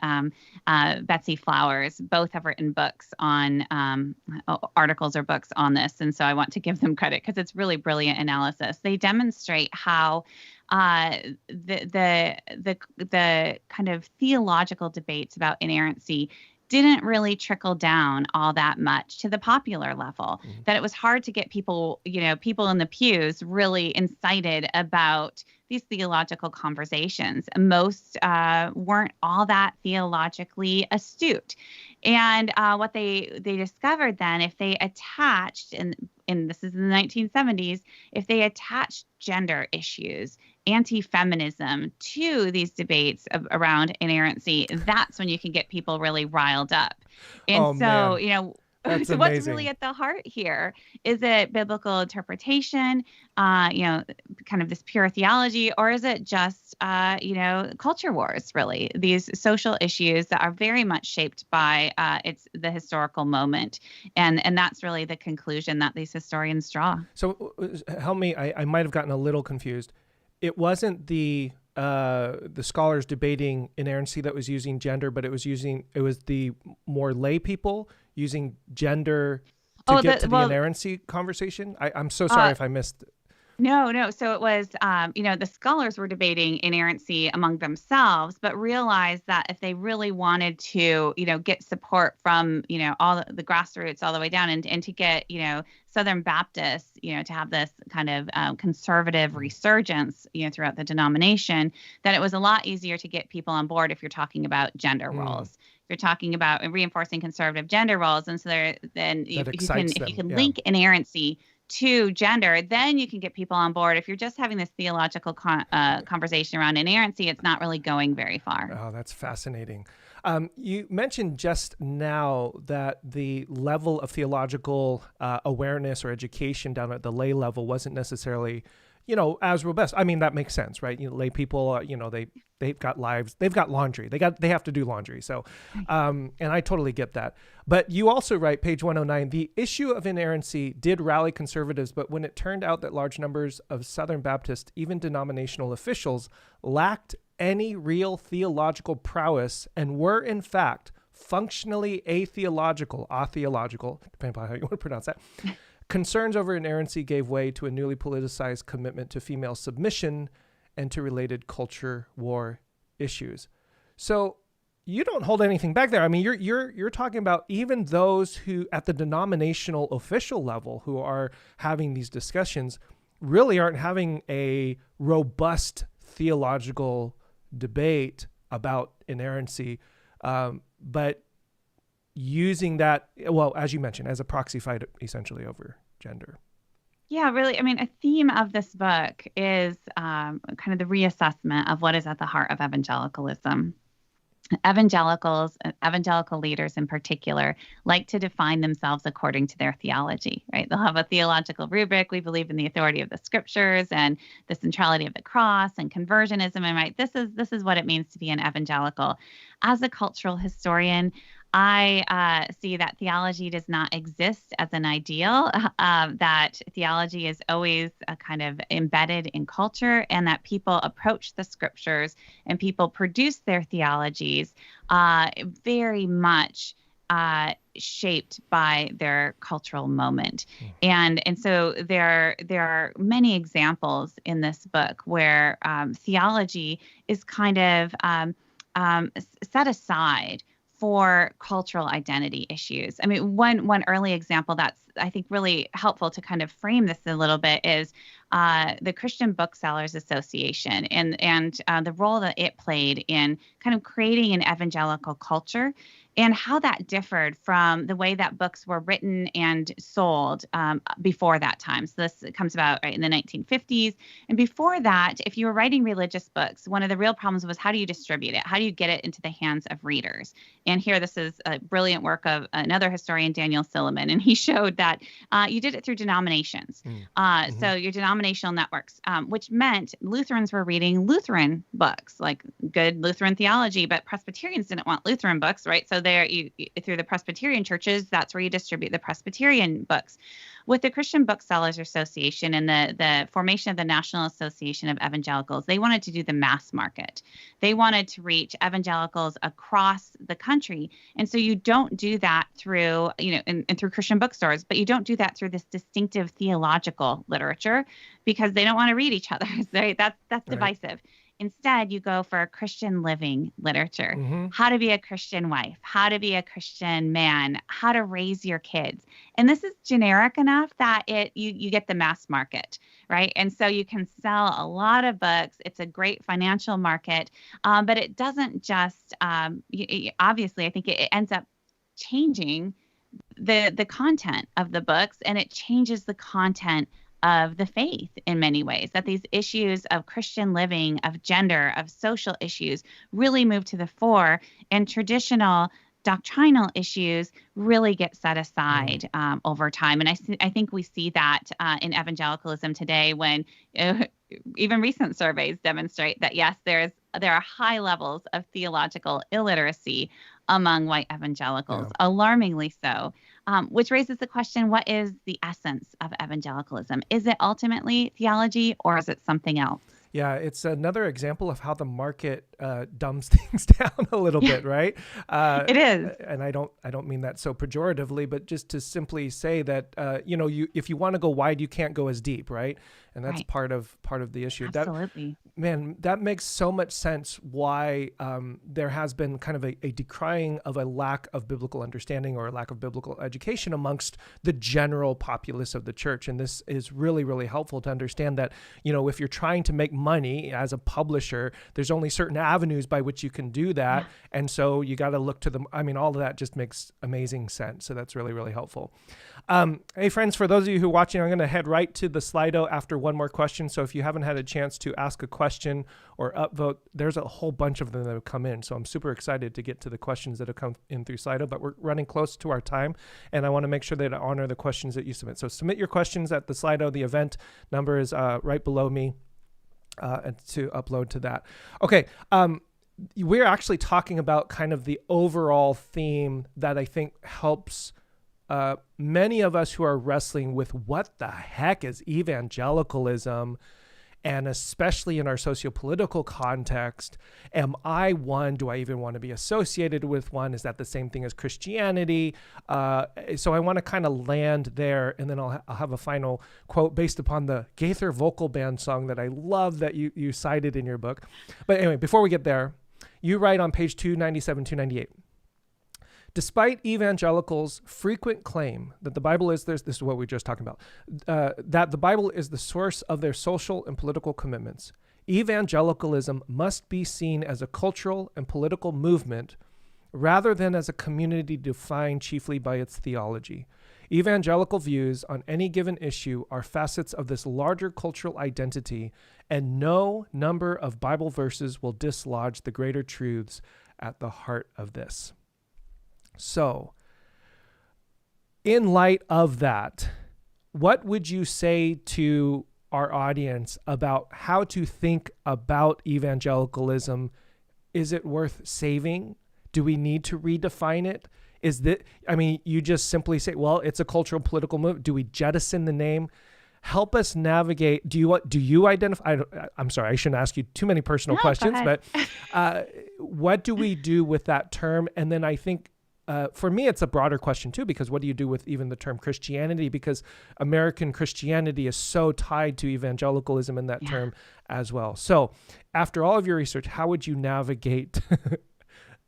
Betsy Flowers, both have written books on articles or books on this, and so I want to give them credit because it's really brilliant analysis. They demonstrate how the kind of theological debates about inerrancy didn't really trickle down all that much to the popular level, that it was hard to get people in the pews really incited about these theological conversations. Most weren't all that theologically astute. And what they discovered then, if they attached, and this is in the 1970s, if they attached gender issues, anti-feminism to these debates around inerrancy, that's when you can get people really riled up. And man. That's So what's really amazing. at the heart here? Is it biblical interpretation, kind of this pure theology, or is it just, culture wars, really? These social issues that are very much shaped by it's the historical moment. And that's really the conclusion that these historians draw. So help me, I might have gotten a little confused. It wasn't the scholars debating inerrancy that was using gender, but it was the more lay people using gender to get to the inerrancy conversation. I'm so sorry if I missed. No. So it was, the scholars were debating inerrancy among themselves, but realized that if they really wanted to, get support from, all the grassroots all the way down and to get, Southern Baptists, to have this kind of conservative resurgence, throughout the denomination, that it was a lot easier to get people on board if you're talking about gender roles. If you're talking about reinforcing conservative gender roles, and so if you can link inerrancy to gender, then you can get people on board. If you're just having this theological conversation around inerrancy, it's not really going very far. Oh, that's fascinating. You mentioned just now that the level of theological awareness or education down at the lay level wasn't necessarily, as robust. I mean, that makes sense, right? Lay people, they've got lives, they've got laundry, they have to do laundry. So, and I totally get that. But you also write, page 109, the issue of inerrancy did rally conservatives, but when it turned out that large numbers of Southern Baptist, even denominational officials, lacked any real theological prowess and were in fact functionally atheological, depending upon how you want to pronounce that, concerns over inerrancy gave way to a newly politicized commitment to female submission and to related culture war issues. So you don't hold anything back there. I mean, you're talking about even those who at the denominational official level who are having these discussions really aren't having a robust theological debate about inerrancy, but using that, well, as you mentioned, as a proxy fight essentially over gender. Yeah, really. I mean, a theme of this book is kind of the reassessment of what is at the heart of evangelicalism. Evangelicals, evangelical leaders in particular, like to define themselves according to their theology, right? They'll have a theological rubric. We believe in the authority of the scriptures and the centrality of the cross and conversionism. And right, this is what it means to be an evangelical. As a cultural historian, I see that theology does not exist as an ideal, that theology is always kind of embedded in culture, and that people approach the scriptures and people produce their theologies very much shaped by their cultural moment. And so there are many examples in this book where theology is kind of set aside for cultural identity issues. I mean, one early example that's, I think, really helpful to kind of frame this a little bit is the Christian Booksellers Association and the role that it played in kind of creating an evangelical culture and how that differed from the way that books were written and sold before that time. So this comes about right in the 1950s. And before that, if you were writing religious books, one of the real problems was how do you distribute it? How do you get it into the hands of readers? And here, this is a brilliant work of another historian, Daniel Silliman, and he showed that you did it through denominations. So your denominational networks, which meant Lutherans were reading Lutheran books, like good Lutheran theology, but Presbyterians didn't want Lutheran books, right? So there, through the Presbyterian churches, that's where you distribute the Presbyterian books. With the Christian Booksellers Association and the formation of the National Association of Evangelicals, they wanted to do the mass market. They wanted to reach evangelicals across the country. And so you don't do that through, and through Christian bookstores, but you don't do that through this distinctive theological literature because they don't want to read each other. Right? That's divisive. Instead, you go for Christian living literature, how to be a Christian wife, how to be a Christian man, how to raise your kids. And this is generic enough that you get the mass market, right? And so you can sell a lot of books. It's a great financial market, but it doesn't just, obviously, I think it ends up changing the content of the books, and it changes the content of the faith in many ways, that these issues of Christian living, of gender, of social issues really move to the fore, and traditional doctrinal issues really get set aside over time. And I think we see that in evangelicalism today when even recent surveys demonstrate that, yes, there are high levels of theological illiteracy among white evangelicals, alarmingly so, which raises the question, what is the essence of evangelicalism? Is it ultimately theology, or is it something else? Yeah, it's another example of how the market dumbs things down a little bit, right? It is, and I don't mean that so pejoratively, but just to simply say that if you want to go wide, you can't go as deep, right? And that's part of the issue. Absolutely. That makes so much sense. Why there has been kind of a decrying of a lack of biblical understanding or a lack of biblical education amongst the general populace of the church, and this is really, really helpful to understand that if you're trying to make money as a publisher, there's only certain avenues by which you can do that. And so you got to look to them. I mean, all of that just makes amazing sense. So that's really, really helpful. Hey friends, for those of you who are watching, I'm going to head right to the Slido after one more question. So if you haven't had a chance to ask a question or upvote, there's a whole bunch of them that have come in. So I'm super excited to get to the questions that have come in through Slido, but we're running close to our time. And I want to make sure that I honor the questions that you submit. So submit your questions at the Slido. The event number is right below me. And to upload to that. Okay. We're actually talking about kind of the overall theme that I think helps many of us who are wrestling with what the heck is evangelicalism, and especially in our sociopolitical context. Am I one? Do I even want to be associated with one? Is that the same thing as Christianity? So I want to kind of land there, and then I'll have a final quote based upon the Gaither vocal band song that I love that you cited in your book. But anyway, before we get there, you write on page 297, 298. Despite evangelicals' frequent claim that the Bible is this is what we were just talking about, that the Bible is the source of their social and political commitments, evangelicalism must be seen as a cultural and political movement rather than as a community defined chiefly by its theology. Evangelical views on any given issue are facets of this larger cultural identity, and no number of Bible verses will dislodge the greater truths at the heart of this. So, in light of that, what would you say to our audience about how to think about evangelicalism? Is it worth saving? Do we need to redefine it? You just simply say, well, it's a cultural political movement. Do we jettison the name? Help us navigate. Do you identify? I'm sorry, I shouldn't ask you too many personal questions, but what do we do with that term? And then I think, for me, it's a broader question too, because what do you do with even the term Christianity? Because American Christianity is so tied to evangelicalism in that term as well. So after all of your research, how would you navigate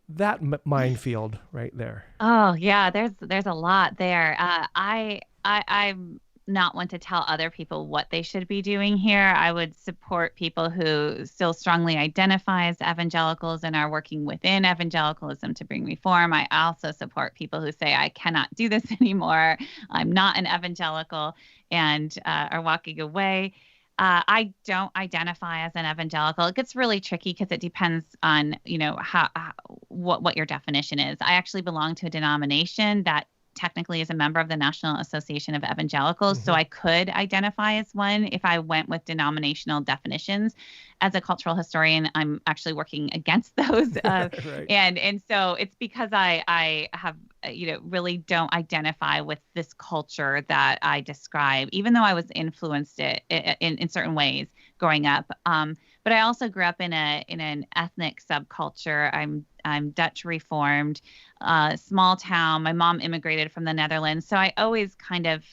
that minefield right there? Oh yeah, there's a lot there. I'm not one to tell other people what they should be doing here. I would support people who still strongly identify as evangelicals and are working within evangelicalism to bring reform. I also support people who say, I cannot do this anymore. I'm not an evangelical, and are walking away. I don't identify as an evangelical. It gets really tricky because it depends on, what your definition is. I actually belong to a denomination that technically is a member of the National Association of Evangelicals. So I could identify as one if I went with denominational definitions. As a cultural historian, I'm actually working against those. Right. And so it's because I have, really don't identify with this culture that I describe, even though I was influenced in certain ways growing up. But I also grew up in an ethnic subculture. I'm Dutch Reformed, small town. My mom immigrated from the Netherlands. So I always kind of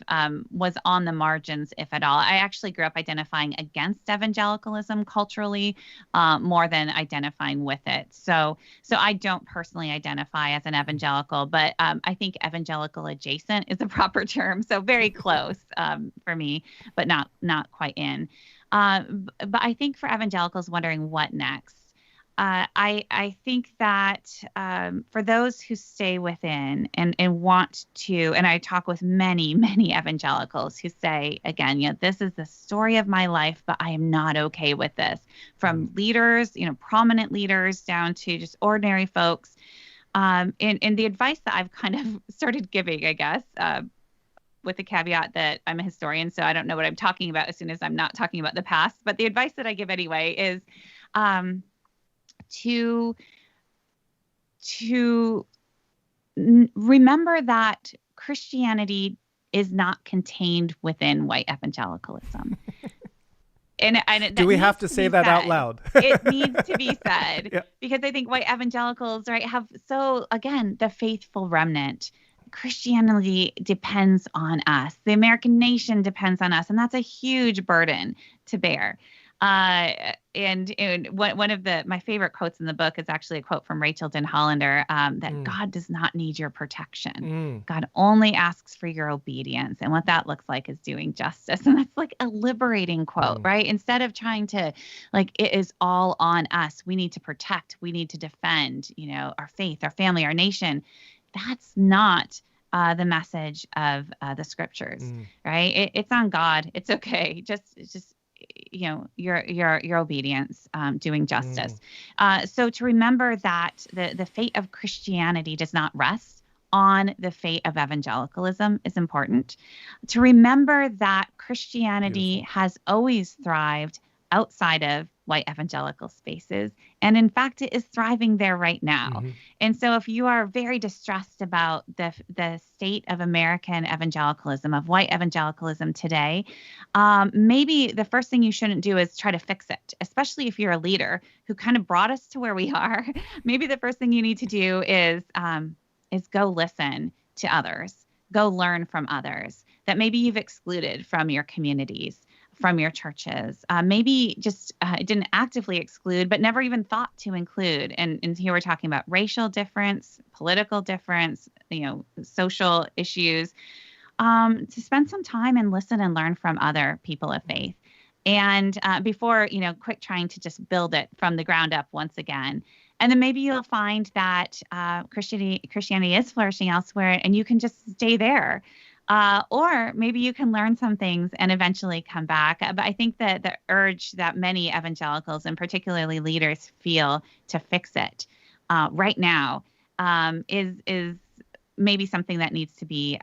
was on the margins, if at all. I actually grew up identifying against evangelicalism culturally more than identifying with it. So I don't personally identify as an evangelical, but I think evangelical adjacent is a proper term. So very close for me, but not quite in. But I think for evangelicals wondering what next, I think that for those who stay within and want to, and I talk with many, many evangelicals who say, again, this is the story of my life, but I am not okay with this. From leaders, prominent leaders down to just ordinary folks. And the advice that I've kind of started giving, I guess, with the caveat that I'm a historian, so I don't know what I'm talking about as soon as I'm not talking about the past. But the advice that I give anyway is to remember that Christianity is not contained within white evangelicalism. And do we have to say that out loud? It needs to be said, yeah. Because I think white evangelicals, right, have again, the faithful remnant. Christianity depends on us. The American nation depends on us. And that's a huge burden to bear. And one of my favorite quotes in the book is actually a quote from Rachel Den Hollander, that God does not need your protection. God only asks for your obedience. And what that looks like is doing justice. And that's like a liberating quote, right? Instead of trying to, like, it is all on us. We need to protect. We need to defend, our faith, our family, our nation. That's not the message of the scriptures, right? It's on God. It's okay. Just your obedience, doing justice. So to remember that the fate of Christianity does not rest on the fate of evangelicalism is important. To remember that Christianity has always thrived outside of white evangelical spaces. And in fact, it is thriving there right now. And so if you are very distressed about the state of American evangelicalism, of white evangelicalism today, maybe the first thing you shouldn't do is try to fix it, especially if you're a leader who kind of brought us to where we are. Maybe the first thing you need to do is go listen to others, go learn from others that maybe you've excluded from your communities, from your churches, maybe just didn't actively exclude, but never even thought to include. And here we're talking about racial difference, political difference, social issues, to spend some time and listen and learn from other people of faith. And before, quick trying to just build it from the ground up once again. And then maybe you'll find that Christianity is flourishing elsewhere and you can just stay there. Or maybe you can learn some things and eventually come back. But I think that the urge that many evangelicals and particularly leaders feel to fix it right now is maybe something that needs to be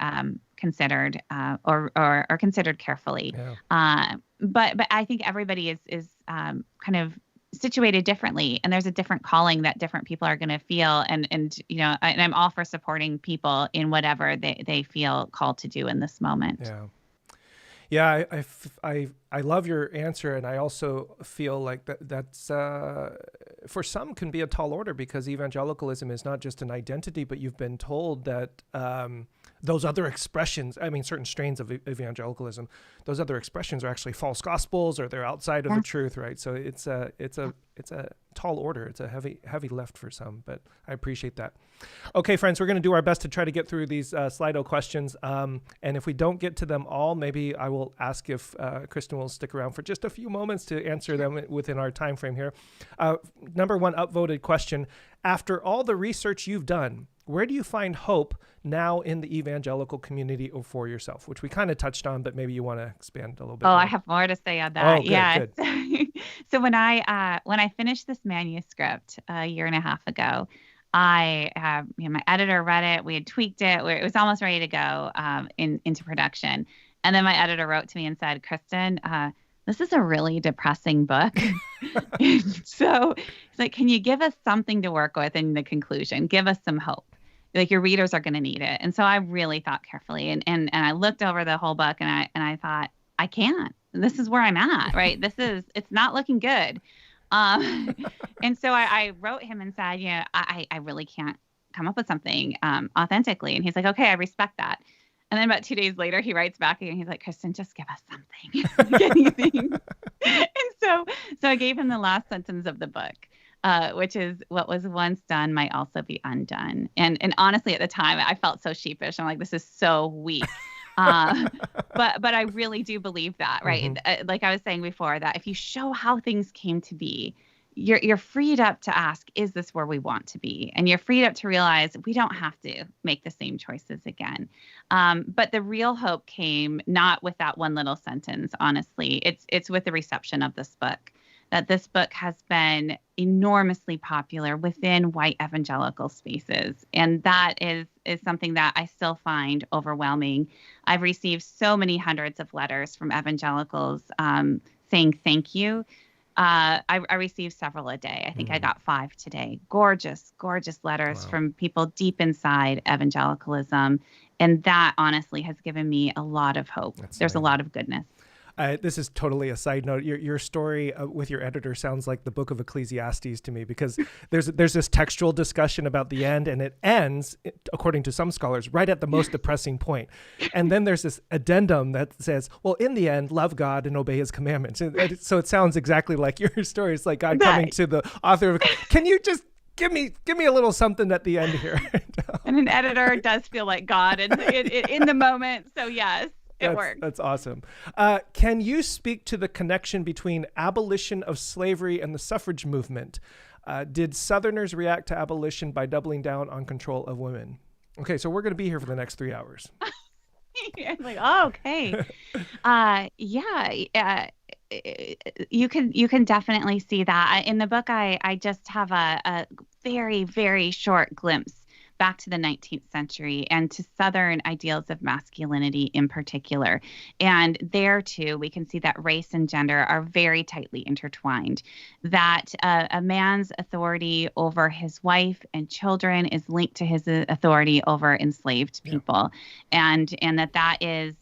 considered or considered carefully. Yeah. But I think everybody is kind of situated differently, and there's a different calling that different people are going to feel, and I'm all for supporting people in whatever they feel called to do in this moment. Yeah, I love your answer, and I also feel like that's for some can be a tall order, because evangelicalism is not just an identity, but you've been told that those other expressions, certain strains of evangelicalism, those other expressions are actually false gospels, or they're outside of the truth, right? So it's a tall order. It's a heavy lift for some, but I appreciate that. Okay, friends, we're going to do our best to try to get through these Slido questions. And if we don't get to them all, maybe I will ask if Kristin will stick around for just a few moments to answer them within our time frame here. Number one upvoted question: after all the research you've done, where do you find hope now in the evangelical community or for yourself? Which we kind of touched on, but maybe you want to expand a little bit. Oh, more. I have more to say on that. Oh, good, good. So when I finished this manuscript a year and a half ago, my editor read it. We had tweaked it. It was almost ready to go into production. And then my editor wrote to me and said, Kristin, this is a really depressing book. So he's like, can you give us something to work with in the conclusion? Give us some hope. Like, your readers are going to need it. And so I really thought carefully, and I looked over the whole book, and I thought, I can't. This is where I'm at, right? It's not looking good. And so I wrote him and said, I really can't come up with something authentically. And he's like, okay, I respect that. And then about 2 days later, he writes back again. He's like, Kristin, just give us something, anything. And so I gave him the last sentence of the book, which is, what was once done might also be undone. And honestly, at the time, I felt so sheepish. I'm like, this is so weak. But I really do believe that, right? Mm-hmm. Like I was saying before, that if you show how things came to be, you're freed up to ask, is this where we want to be? And you're freed up to realize we don't have to make the same choices again. But the real hope came not with that one little sentence, honestly. It's with the reception of this book, that this book has been enormously popular within white evangelical spaces. And that is something that I still find overwhelming. I've received so many hundreds of letters from evangelicals saying thank you. I received several a day. I think I got 5 today. Gorgeous, gorgeous letters from people deep inside evangelicalism. And that honestly has given me a lot of hope. There's a lot of goodness. This is totally a side note. Your story with your editor sounds like the book of Ecclesiastes to me, because there's this textual discussion about the end, and it ends, according to some scholars, right at the most depressing point. And then there's this addendum that says, well, in the end, love God and obey his commandments. So it sounds exactly like your story. It's like God coming to the author of, can you just give me a little something at the end here? And an editor does feel like God in the moment. So yes. It works. That's awesome. Can you speak to the connection between abolition of slavery and the suffrage movement? Did Southerners react to abolition by doubling down on control of women? Okay, so we're going to be here for the next 3 hours. Like, oh, okay. You can definitely see that. In the book, I just have a very, very short glimpse back to the 19th century and to Southern ideals of masculinity in particular. And there, too, we can see that race and gender are very tightly intertwined, that a man's authority over his wife and children is linked to his authority over enslaved people. And that is...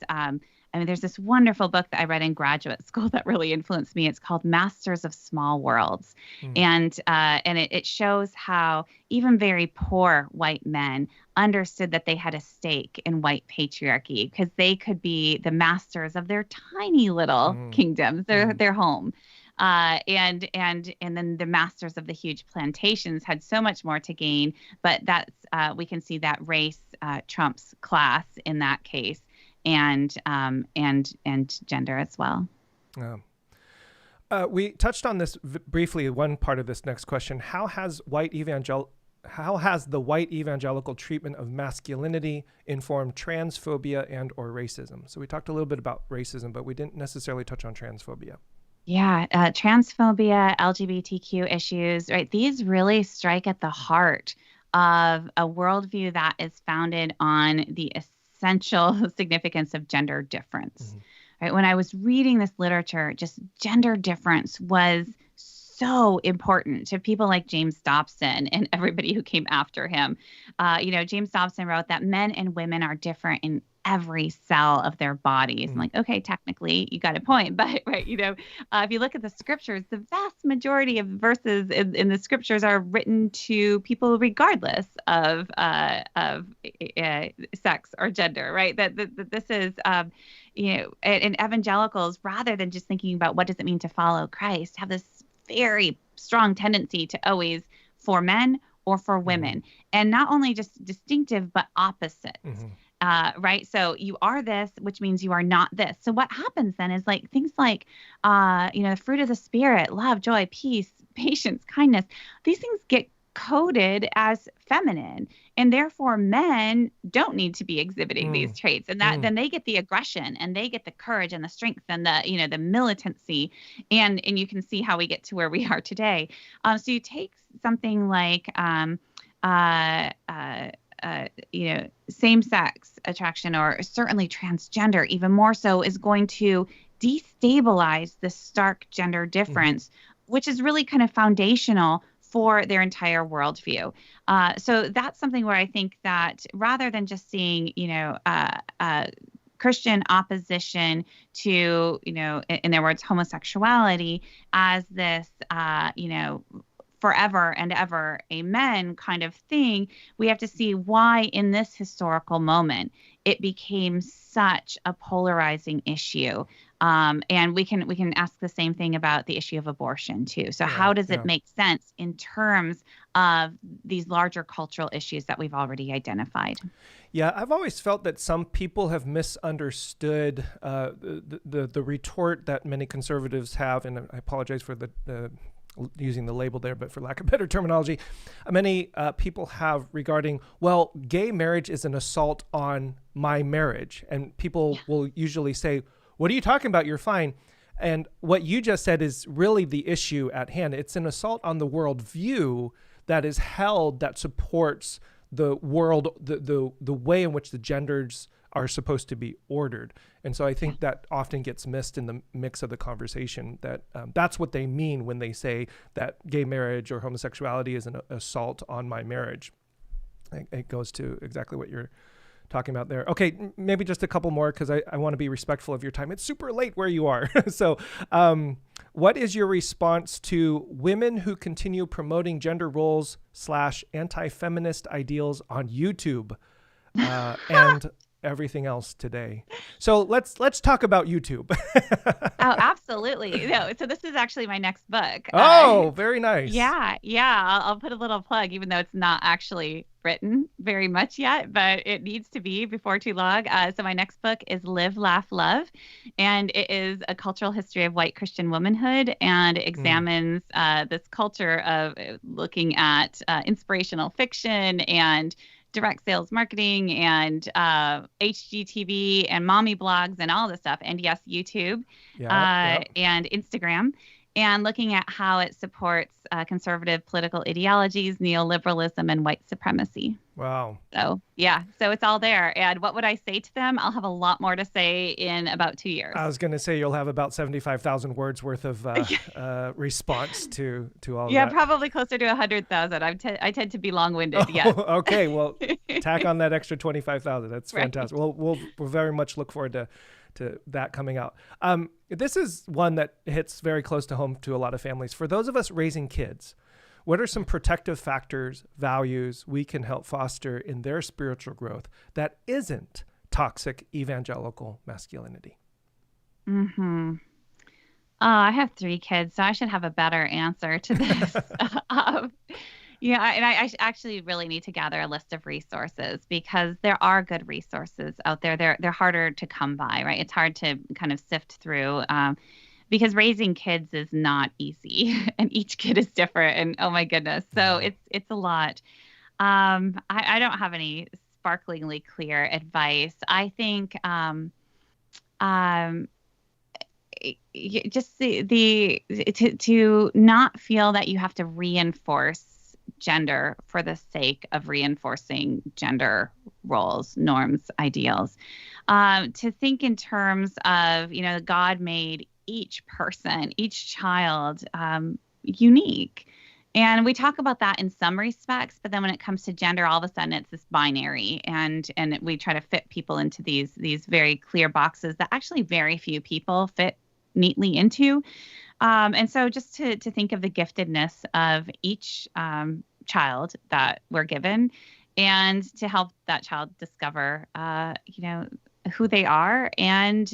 there's this wonderful book that I read in graduate school that really influenced me. It's called Masters of Small Worlds. And it shows how even very poor white men understood that they had a stake in white patriarchy, because they could be the masters of their tiny little kingdoms, their home. And then the masters of the huge plantations had so much more to gain. But that's we can see that race trumps class in that case. And gender as well. We touched on this briefly. One part of this next question: How has the white evangelical treatment of masculinity informed transphobia and/or racism? So we talked a little bit about racism, but we didn't necessarily touch on transphobia. Yeah, transphobia, LGBTQ issues, right? These really strike at the heart of a worldview that is founded on the essential significance of gender difference. Right? When I was reading this literature, just gender difference was so important to people like James Dobson and everybody who came after him. James Dobson wrote that men and women are different in every cell of their bodies. I'm like, okay, technically you got a point, but right, if you look at the scriptures, the vast majority of verses in the scriptures are written to people regardless of sex or gender, right? That this is, in evangelicals, rather than just thinking about what does it mean to follow Christ, have this very strong tendency to always for men or for women, and not only just distinctive but opposite. Right. So you are this, which means you are not this. So what happens then is like things like, the fruit of the spirit, love, joy, peace, patience, kindness. These things get coded as feminine, and therefore men don't need to be exhibiting these traits. And that then they get the aggression and they get the courage and the strength and the militancy. And you can see how we get to where we are today. So you take something like, same-sex attraction, or certainly transgender, even more so, is going to destabilize the stark gender difference, which is really kind of foundational for their entire worldview. So that's something where I think that rather than just seeing, Christian opposition to, in their words, homosexuality as this, forever and ever, amen kind of thing, we have to see why in this historical moment it became such a polarizing issue. And we can ask the same thing about the issue of abortion too. So how does it make sense in terms of these larger cultural issues that we've already identified? Yeah, I've always felt that some people have misunderstood the retort that many conservatives have, and I apologize for the using the label there, but for lack of better terminology, many people have regarding, well, gay marriage is an assault on my marriage. And people will usually say, what are you talking about? You're fine. And what you just said is really the issue at hand. It's an assault on the worldview that is held, that supports the world, the way in which the genders are supposed to be ordered. And so I think that often gets missed in the mix of the conversation, that that's what they mean when they say that gay marriage or homosexuality is an assault on my marriage. It goes to exactly what you're talking about there. Okay, maybe just a couple more, because I want to be respectful of your time. It's super late where you are. So what is your response to women who continue promoting gender roles / anti-feminist ideals on YouTube and everything else today? So let's talk about YouTube. Oh, absolutely. No, so this is actually my next book. Oh, very nice. Yeah. I'll put a little plug, even though it's not actually written very much yet, but it needs to be before too long. So my next book is Live, Laugh, Love, and it is a cultural history of white Christian womanhood, and it examines this culture of looking at inspirational fiction and direct sales marketing and HGTV and mommy blogs and all this stuff. And yes, YouTube and Instagram, and looking at how it supports conservative political ideologies, neoliberalism, and white supremacy. Wow. So it's all there. And what would I say to them? I'll have a lot more to say in about 2 years. I was going to say you'll have about 75,000 words worth of response to all of that. Yeah, probably closer to 100,000. I tend to be long-winded. Yeah. Okay. Well, tack on that extra 25,000. That's fantastic. Right. We'll very much look forward to that coming out. This is one that hits very close to home to a lot of families. For those of us raising kids, what are some protective factors, values we can help foster in their spiritual growth that isn't toxic evangelical masculinity? I have 3 kids, so I should have a better answer to this. And I actually really need to gather a list of resources, because there are good resources out there. They're harder to come by, right? It's hard to kind of sift through, because raising kids is not easy, and each kid is different. And oh my goodness, so it's a lot. I don't have any sparklingly clear advice. I think just to not feel that you have to reinforce gender for the sake of reinforcing gender roles, norms, ideals. To think in terms of, God made each person, each child unique. And we talk about that in some respects, but then when it comes to gender, all of a sudden it's this binary, and we try to fit people into these very clear boxes that actually very few people fit neatly into. And so just to think of the giftedness of each child that we're given, and to help that child discover, who they are and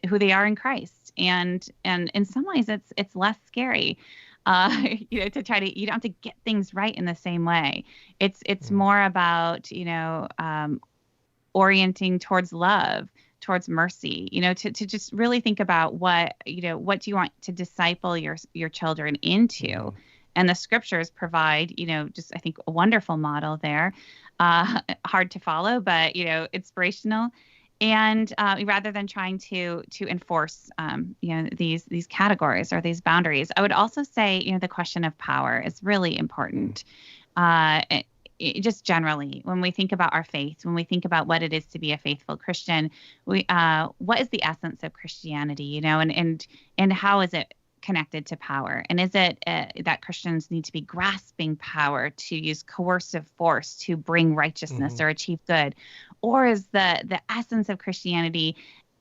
who they are in Christ. And in some ways it's less scary, to try to, you don't have to get things right in the same way. It's more about, orienting towards love, towards mercy, to just really think about what do you want to disciple your children into. And the scriptures provide, just, I think, a wonderful model there. Hard to follow, but, inspirational. And rather than trying to enforce, these categories or these boundaries, I would also say, the question of power is really important. Just generally, when we think about our faith, when we think about what it is to be a faithful Christian, what is the essence of Christianity, and how is it connected to power? And is it that Christians need to be grasping power to use coercive force to bring righteousness or achieve good? Or is the essence of Christianity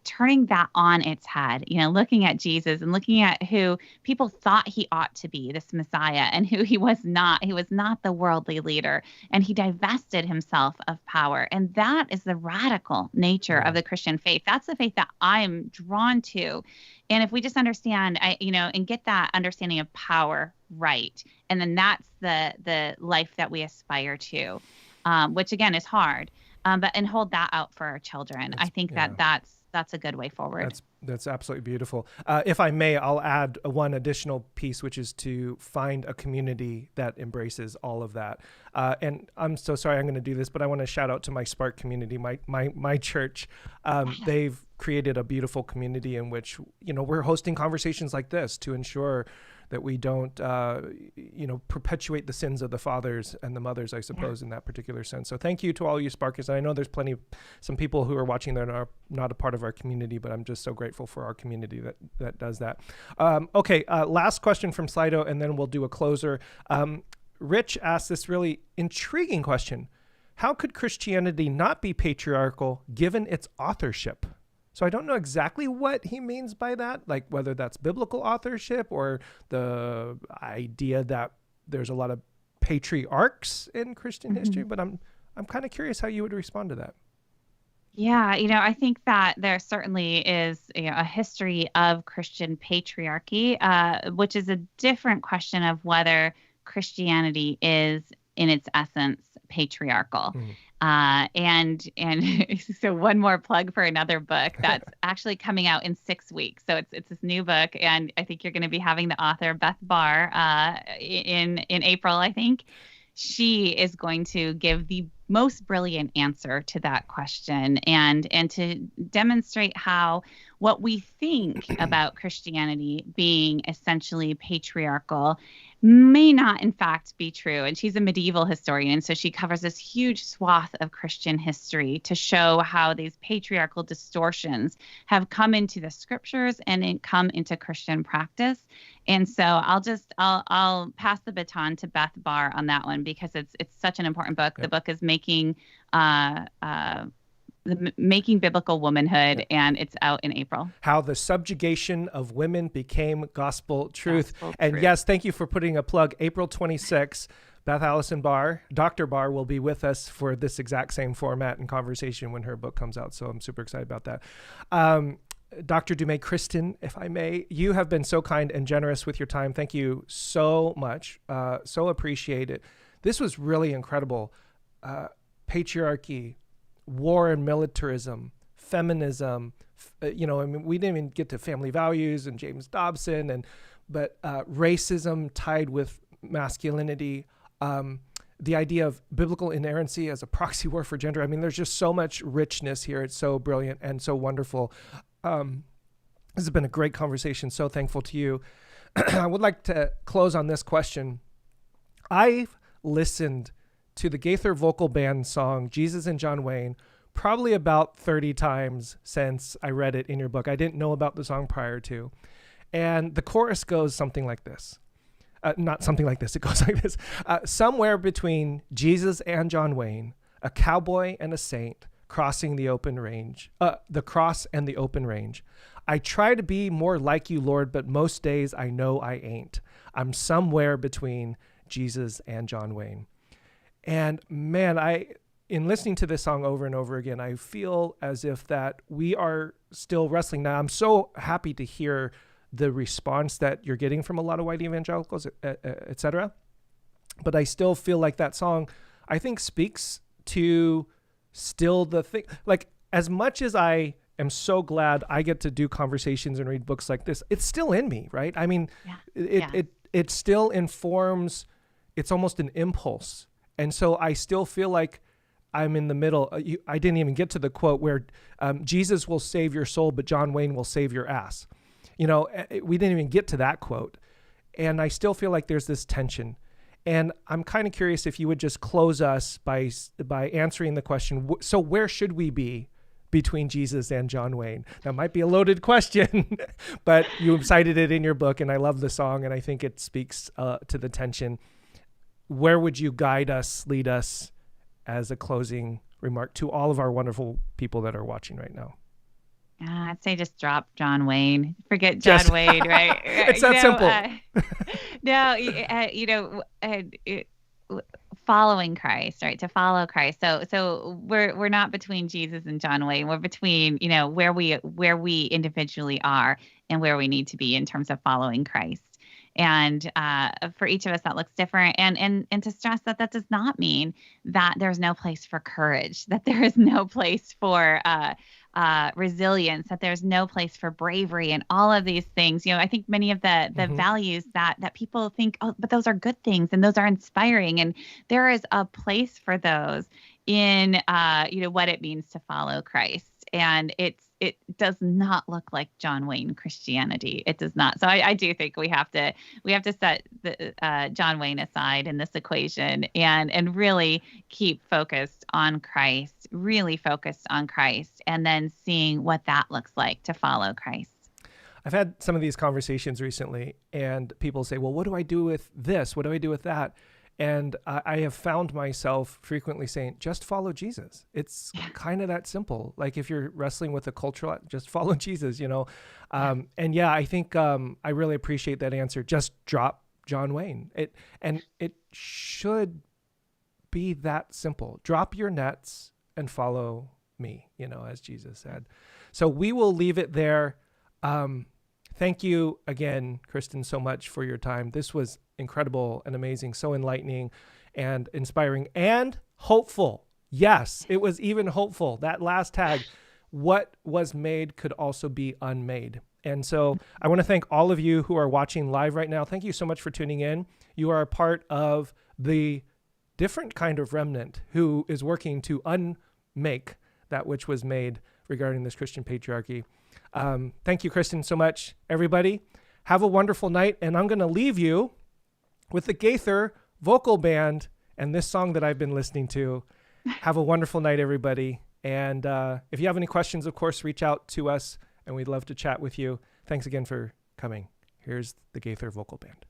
turning that on its head, looking at Jesus and looking at who people thought he ought to be, this Messiah, and who he was not. He was not the worldly leader, and he divested himself of power. And that is the radical nature of the Christian faith. That's the faith that I'm drawn to. And if we just understand, and get that understanding of power right, and then that's the life that we aspire to, which again is hard, and hold that out for our children. I think that's that's a good way forward. That's absolutely beautiful. If I may, I'll add one additional piece, which is to find a community that embraces all of that. And I'm so sorry I'm going to do this, but I want to shout out to my Spark community, my church. They've created a beautiful community in which, we're hosting conversations like this to ensure that we don't, perpetuate the sins of the fathers and the mothers, I suppose, in that particular sense. So thank you to all you Sparkers. And I know there's some people who are watching that are not a part of our community, but I'm just so grateful for our community that does that. Last question from Slido, and then we'll do a closer. Rich asked this really intriguing question. How could Christianity not be patriarchal given its authorship? So I don't know exactly what he means by that, like whether that's biblical authorship or the idea that there's a lot of patriarchs in Christian history, but I'm kind of curious how you would respond to that. Yeah, I think that there certainly is a history of Christian patriarchy, which is a different question of whether Christianity is in its essence patriarchal. And so one more plug for another book that's actually coming out in 6 weeks. So it's this new book, and I think you're going to be having the author Beth Barr in April, I think. She is going to give the most brilliant answer to that question and to demonstrate how what we think about Christianity being essentially patriarchal may not in fact be true. And she's a medieval historian, so she covers this huge swath of Christian history to show how these patriarchal distortions have come into the scriptures and come into Christian practice. And so I'll pass the baton to Beth Barr on that one because it's such an important book. Yep. The book is Making Biblical Womanhood, and it's out in April. How the subjugation of women became gospel truth. Yes, thank you for putting a plug. April 26th, Beth Allison Barr, Dr. Barr, will be with us for this exact same format and conversation when her book comes out. So I'm super excited about that. Dr. Du Mez, Kristin, if I may, you have been so kind and generous with your time. Thank you so much. So appreciate it. This was really incredible. Patriarchy, war and militarism, feminism, we didn't even get to family values and James Dobson, but racism tied with masculinity, the idea of biblical inerrancy as a proxy war for gender. I mean, there's just so much richness here. It's so brilliant and so wonderful. This has been a great conversation. So thankful to you. I would like to close on this question. I've listened to the Gaither vocal band song, Jesus and John Wayne, probably about 30 times since I read it in your book. I didn't know about the song prior to. And the chorus goes something like this. Not something like this. It goes like this. Somewhere between Jesus and John Wayne, a cowboy and a saint crossing the open range, the cross and the open range. I try to be more like you, Lord, but most days I know I ain't. I'm somewhere between Jesus and John Wayne. And man, in listening to this song over and over again, I feel as if that we are still wrestling. Now, I'm so happy to hear the response that you're getting from a lot of white evangelicals, et cetera. But I still feel like that song, I think, speaks to still the thing. Like, as much as I am so glad I get to do conversations and read books like this, it's still in me, right? I mean, it still informs, it's almost an impulse. And so I still feel like I'm in the middle. I didn't even get to the quote where Jesus will save your soul, but John Wayne will save your ass. We didn't even get to that quote. And I still feel like there's this tension. And I'm kind of curious if you would just close us by answering the question, so where should we be between Jesus and John Wayne? That might be a loaded question, but you cited it in your book, and I love the song, and I think it speaks to the tension. Where would you guide us, lead us as a closing remark to all of our wonderful people that are watching right now? I'd say just drop John Wayne. Forget John Wayne, right? It's that simple. Following Christ, right? To follow Christ. So we're not between Jesus and John Wayne. We're between, where we individually are and where we need to be in terms of following Christ. And for each of us, that looks different. And to stress that does not mean that there's no place for courage, that there is no place for resilience, that there's no place for bravery and all of these things. I think many of the values that people think, oh, but those are good things and those are inspiring. And there is a place for those in, what it means to follow Christ. And it does not look like John Wayne Christianity. It does not. So I do think we have to set the John Wayne aside in this equation and really keep focused on Christ, really focused on Christ, and then seeing what that looks like to follow Christ. I've had some of these conversations recently, and people say, well, what do I do with this? What do I do with that? And I have found myself frequently saying, just follow Jesus. It's kind of that simple. Like if you're wrestling with a cultural, just follow Jesus, And I think I really appreciate that answer. Just drop John Wayne. It should be that simple. Drop your nets and follow me, as Jesus said. So we will leave it there. Thank you again, Kristin, so much for your time. This was incredible and amazing, so enlightening and inspiring and hopeful. Yes, it was even hopeful. That last tag, what was made could also be unmade. And so I want to thank all of you who are watching live right now. Thank you so much for tuning in. You are a part of the different kind of remnant who is working to unmake that which was made regarding this Christian patriarchy. Thank you, Kristin, so much. Everybody, have a wonderful night. And I'm going to leave you with the Gaither vocal band and this song that I've been listening to. Have a wonderful night, everybody. And if you have any questions, of course, reach out to us, and we'd love to chat with you. Thanks again for coming. Here's the Gaither vocal band.